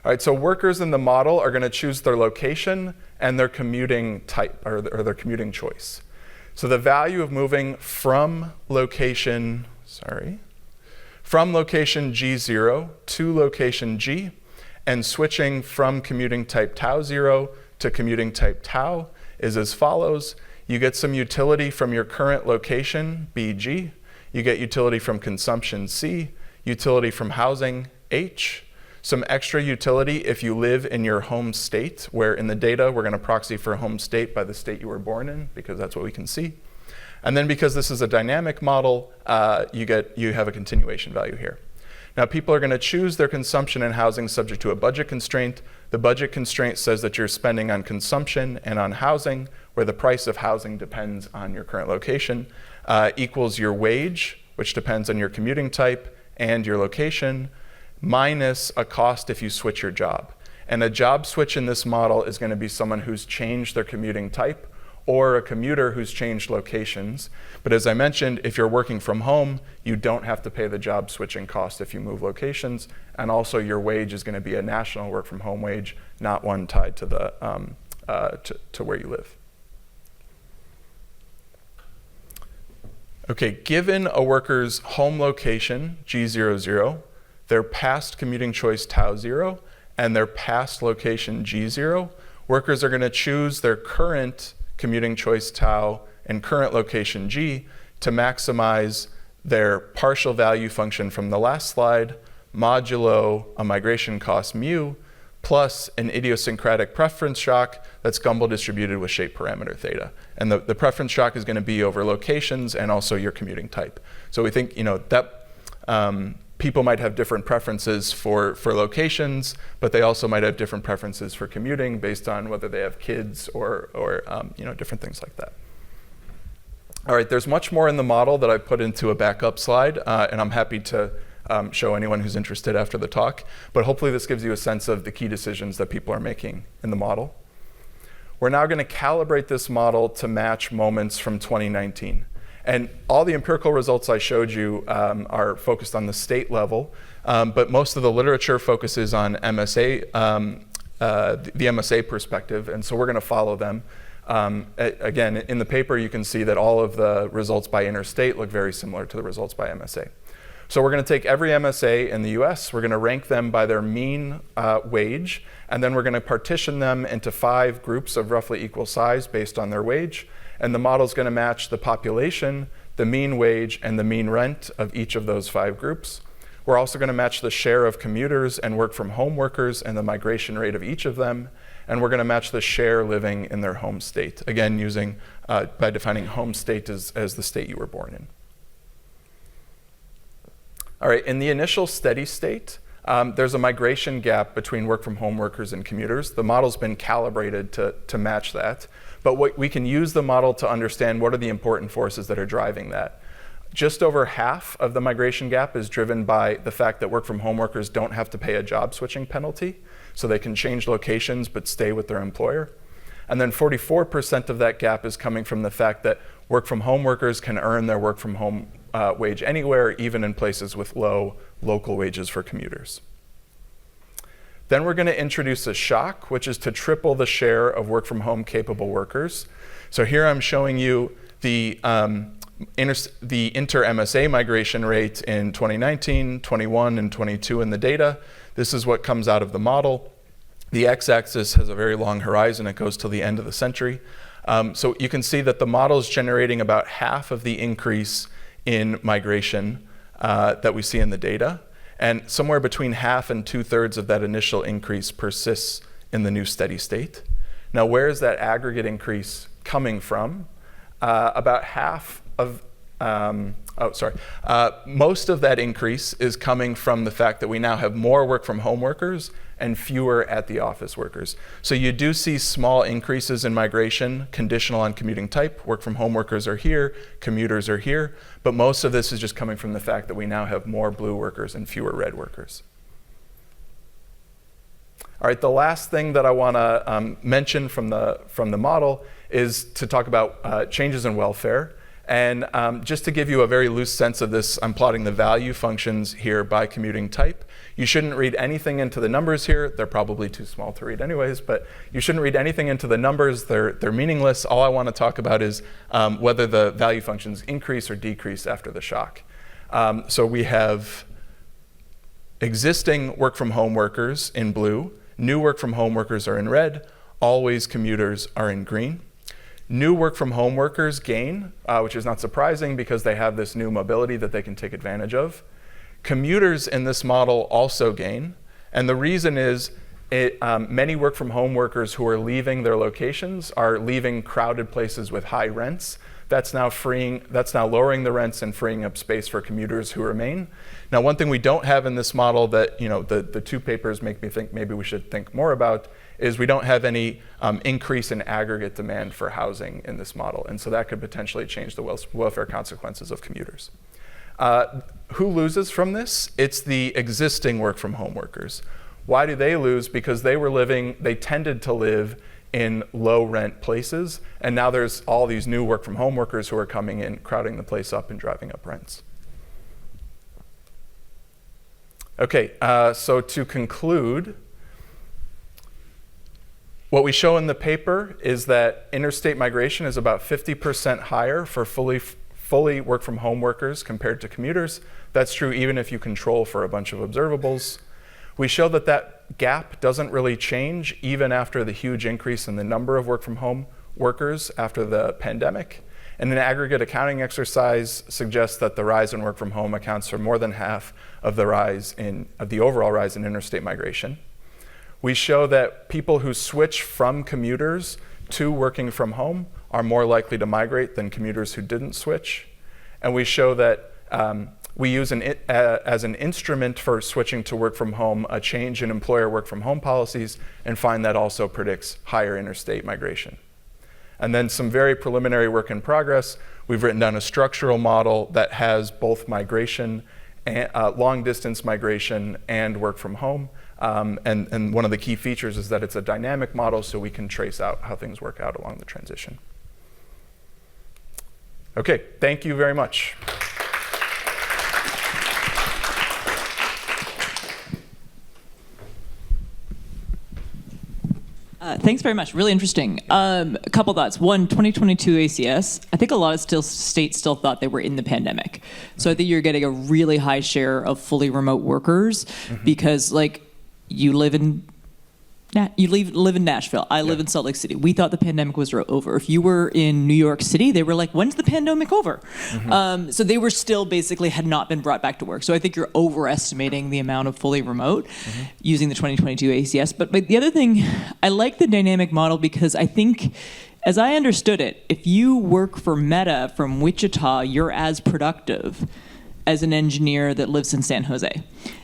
All right, so workers in the model are going to choose their location and their commuting type, or their commuting choice. So the value of moving from location G0 to location G and switching from commuting type tau 0 to commuting type tau is as follows. You get some utility from your current location, BG. You get utility from consumption, C. Utility from housing, H. Some extra utility if you live in your home state, where in the data we're going to proxy for home state by the state you were born in, because that's what we can see. And then because this is a dynamic model, you have a continuation value here. Now people are going to choose their consumption and housing subject to a budget constraint. The budget constraint says that you're spending on consumption and on housing, where the price of housing depends on your current location, equals your wage, which depends on your commuting type and your location, minus a cost if you switch your job. And a job switch in this model is going to be someone who's changed their commuting type or a commuter who's changed locations. But as I mentioned, if you're working from home, you don't have to pay the job switching cost if you move locations, and also your wage is going to be a national work from home wage, not one tied to the to where you live. Okay, given a worker's home location, G00, their past commuting choice tau 0, and their past location G0, workers are going to choose their current commuting choice tau and current location G to maximize their partial value function from the last slide, modulo a migration cost mu, plus an idiosyncratic preference shock that's Gumbel distributed with shape parameter theta. And the preference shock is going to be over locations and also your commuting type. So we think that people might have different preferences for locations, but they also might have different preferences for commuting based on whether they have kids or different things like that. All right, there's much more in the model that I put into a backup slide, and I'm happy to show anyone who's interested after the talk. But hopefully this gives you a sense of the key decisions that people are making in the model. We're now going to calibrate this model to match moments from 2019. And all the empirical results I showed you are focused on the state level, but most of the literature focuses on MSA, the MSA perspective, and so we're going to follow them. Again, in the paper you can see that all of the results by interstate look very similar to the results by MSA. So we're going to take every MSA in the US, we're going to rank them by their mean wage, and then we're going to partition them into 5 groups of roughly equal size based on their wage. And the model's going to match the population, the mean wage, and the mean rent of each of those 5 groups. We're also going to match the share of commuters and work from home workers and the migration rate of each of them. And we're going to match the share living in their home state, again using by defining home state as the state you were born in. All right, in the initial steady state, there's a migration gap between work from home workers and commuters. The model's been calibrated to match that. But we can use the model to understand what are the important forces that are driving that. Just over half of the migration gap is driven by the fact that work from home workers don't have to pay a job switching penalty, so they can change locations but stay with their employer. And then 44% of that gap is coming from the fact that work from home workers can earn their work from home wage anywhere, even in places with low local wages for commuters. Then we're going to introduce a shock, which is to triple the share of work from home capable workers. So here I'm showing you the inter-MSA migration rate in 2019, 21, and 22 in the data. This is what comes out of the model. The x-axis has a very long horizon. It goes till the end of the century. So you can see that the model is generating about half of the increase in migration that we see in the data. And somewhere between half and 2/3 of that initial increase persists in the new steady state. Now, where is that aggregate increase coming from? About half of, most of that increase is coming from the fact that we now have more work from home workers and fewer at the office workers. So you do see small increases in migration conditional on commuting type. Work from home workers are here, commuters are here, but most of this is just coming from the fact that we now have more blue workers and fewer red workers. All right, the last thing that I want to mention from the model is to talk about changes in welfare. And just to give you a very loose sense of this, I'm plotting the value functions here by commuting type. You shouldn't read anything into the numbers here. They're probably too small to read anyways, but you shouldn't read anything into the numbers. They're meaningless. All I want to talk about is whether the value functions increase or decrease after the shock. So we have existing work from home workers in blue. New work from home workers are in red. Always commuters are in green. New work from home workers gain, which is not surprising because they have this new mobility that they can take advantage of. Commuters in this model also gain, and the reason is many work from home workers who are leaving their locations are leaving crowded places with high rents. That's now lowering the rents and freeing up space for commuters who remain. Now, one thing we don't have in this model that the 2 papers make me think maybe we should think more about is we don't have any increase in aggregate demand for housing in this model, and so that could potentially change the welfare consequences of commuters. Who loses from this? It's the existing work from home workers. Why do they lose? Because they tended to live in low rent places. And now there's all these new work from home workers who are coming in, crowding the place up and driving up rents. Okay, so to conclude, what we show in the paper is that interstate migration is about 50% higher for fully work from home workers compared to commuters. That's true even if you control for a bunch of observables. We show that that gap doesn't really change even after the huge increase in the number of work from home workers after the pandemic. And an aggregate accounting exercise suggests that the rise in work from home accounts for more than half of the overall rise in interstate migration. We show that people who switch from commuters to working from home are more likely to migrate than commuters who didn't switch. And we show that we use as an instrument for switching to work from home a change in employer work from home policies, and find that also predicts higher interstate migration. And then some very preliminary work in progress. We've written down a structural model that has both migration, and, long distance migration and work from home. And one of the key features is that it's a dynamic model, so we can trace out how things work out along the transition. Okay, thank you very much. Thanks very much. Really interesting. A couple thoughts. One, 2022 ACS. I think a lot of states still thought they were in the pandemic. So I think you're getting a really high share of fully remote workers because, like, you live in Nashville. I live in Salt Lake City. We thought the pandemic was over. If you were in New York City, they were like, when's the pandemic over? So they were still basically had not been brought back to work. So I think you're overestimating the amount of fully remote using the 2022 ACS. But the other thing, I like the dynamic model because I think, as I understood it, if you work for Meta from Wichita, you're as productive as an engineer that lives in San Jose.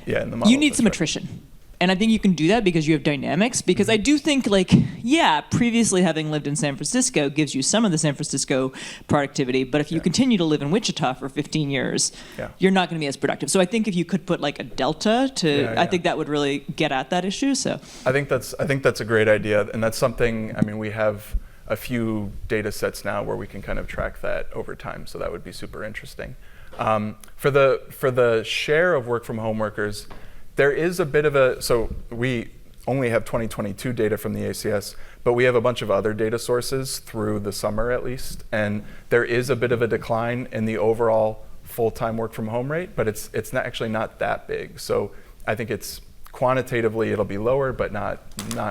Yeah, in the model, you need some attrition. And I think you can do that because you have dynamics. Because I do think, like, yeah, previously having lived in San Francisco gives you some of the San Francisco productivity. But if you continue to live in Wichita for 15 years, you're not going to be as productive. So I think if you could put like a delta to, I think that would really get at that issue. So I think that's a great idea, and that's something. I mean, we have a few data sets now where we can kind of track that over time. So that would be super interesting. For the share of work from home workers, there is a bit of so we only have 2022 data from the ACS, but we have a bunch of other data sources through the summer at least, and there is a bit of a decline in the overall full-time work from home rate, but it's not actually not that big. So I think it's quantitatively it'll be lower, but not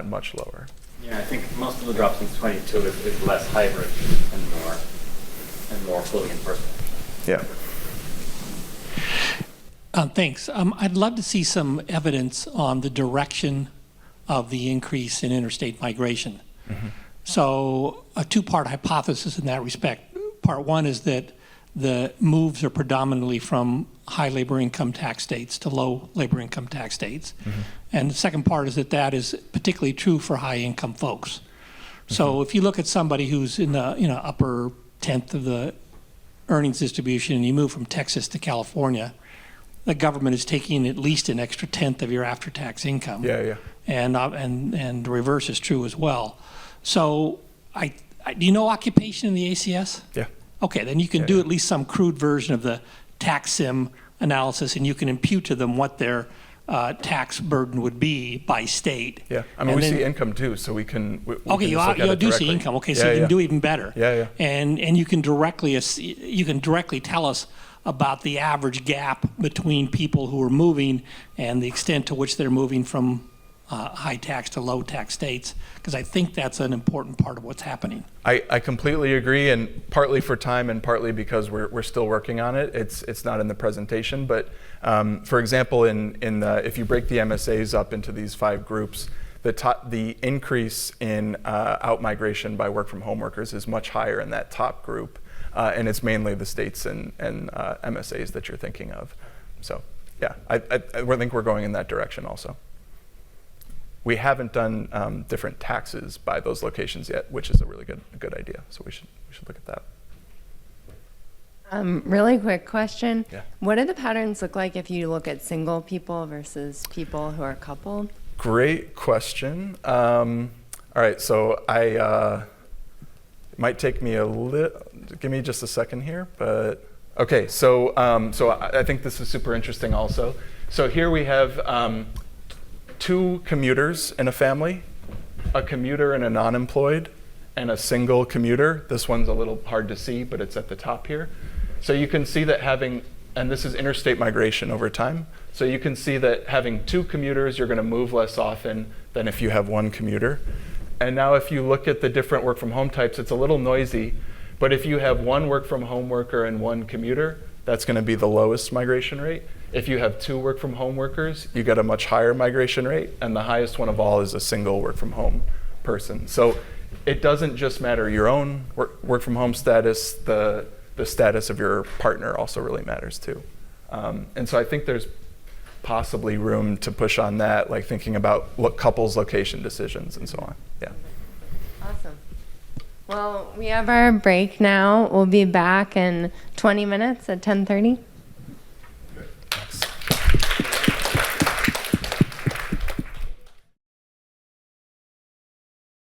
much lower. Yeah, I think most of the drop since 22 is less hybrid and more fully in person. Yeah. Thanks. I'd love to see some evidence on the direction of the increase in interstate migration. So a two-part hypothesis in that respect. Part one is that the moves are predominantly from high labor income tax states to low labor income tax states. And the second part is that is particularly true for high income folks. So if you look at somebody who's in the upper 10th of the earnings distribution and you move from Texas to California, the government is taking at least an extra 10th of your after-tax income. And the reverse is true as well. So do you know occupation in the ACS? Yeah. Okay, then you can do at least some crude version of the tax sim analysis, and you can impute to them what their tax burden would be by state. Yeah, I mean, we see income too, so we can. Okay, you do see income. Okay, so you can do even better. And you can directly tell us about the average gap between people who are moving and the extent to which they're moving from high tax to low tax states, because I think that's an important part of what's happening. I completely agree, and partly for time and partly because we're still working on it. It's not in the presentation, but for example, if you break the MSAs up into these 5 groups, the increase in out-migration by work-from-home workers is much higher in that top group. And it's mainly the states and MSAs that you're thinking of. So yeah, I think we're going in that direction also. We haven't done different taxes by those locations yet, which is a really good idea. So we should look at that. Really quick question. Yeah. What do the patterns look like if you look at single people versus people who are coupled? Great question. All right, so it might take me give me just a second here, but okay, so I think this is super interesting also. So here we have 2 commuters in a family, a commuter and a non-employed, and a single commuter. This one's a little hard to see, but it's at the top here. So you can see that and this is interstate migration over time. So you can see that having 2 commuters, you're going to move less often than if you have 1 commuter. And now if you look at the different work from home types, it's a little noisy, but if you have 1 work from home worker and 1 commuter, that's going to be the lowest migration rate. If you have 2 work from home workers, you get a much higher migration rate, and the highest one of all is a single work from home person. So it doesn't just matter your own work from home status, the status of your partner also really matters too. And so I think there's possibly room to push on that, like thinking about couples location decisions and so on. Yeah. Awesome. Well, we have our break now. We'll be back in 20 minutes at 10:30.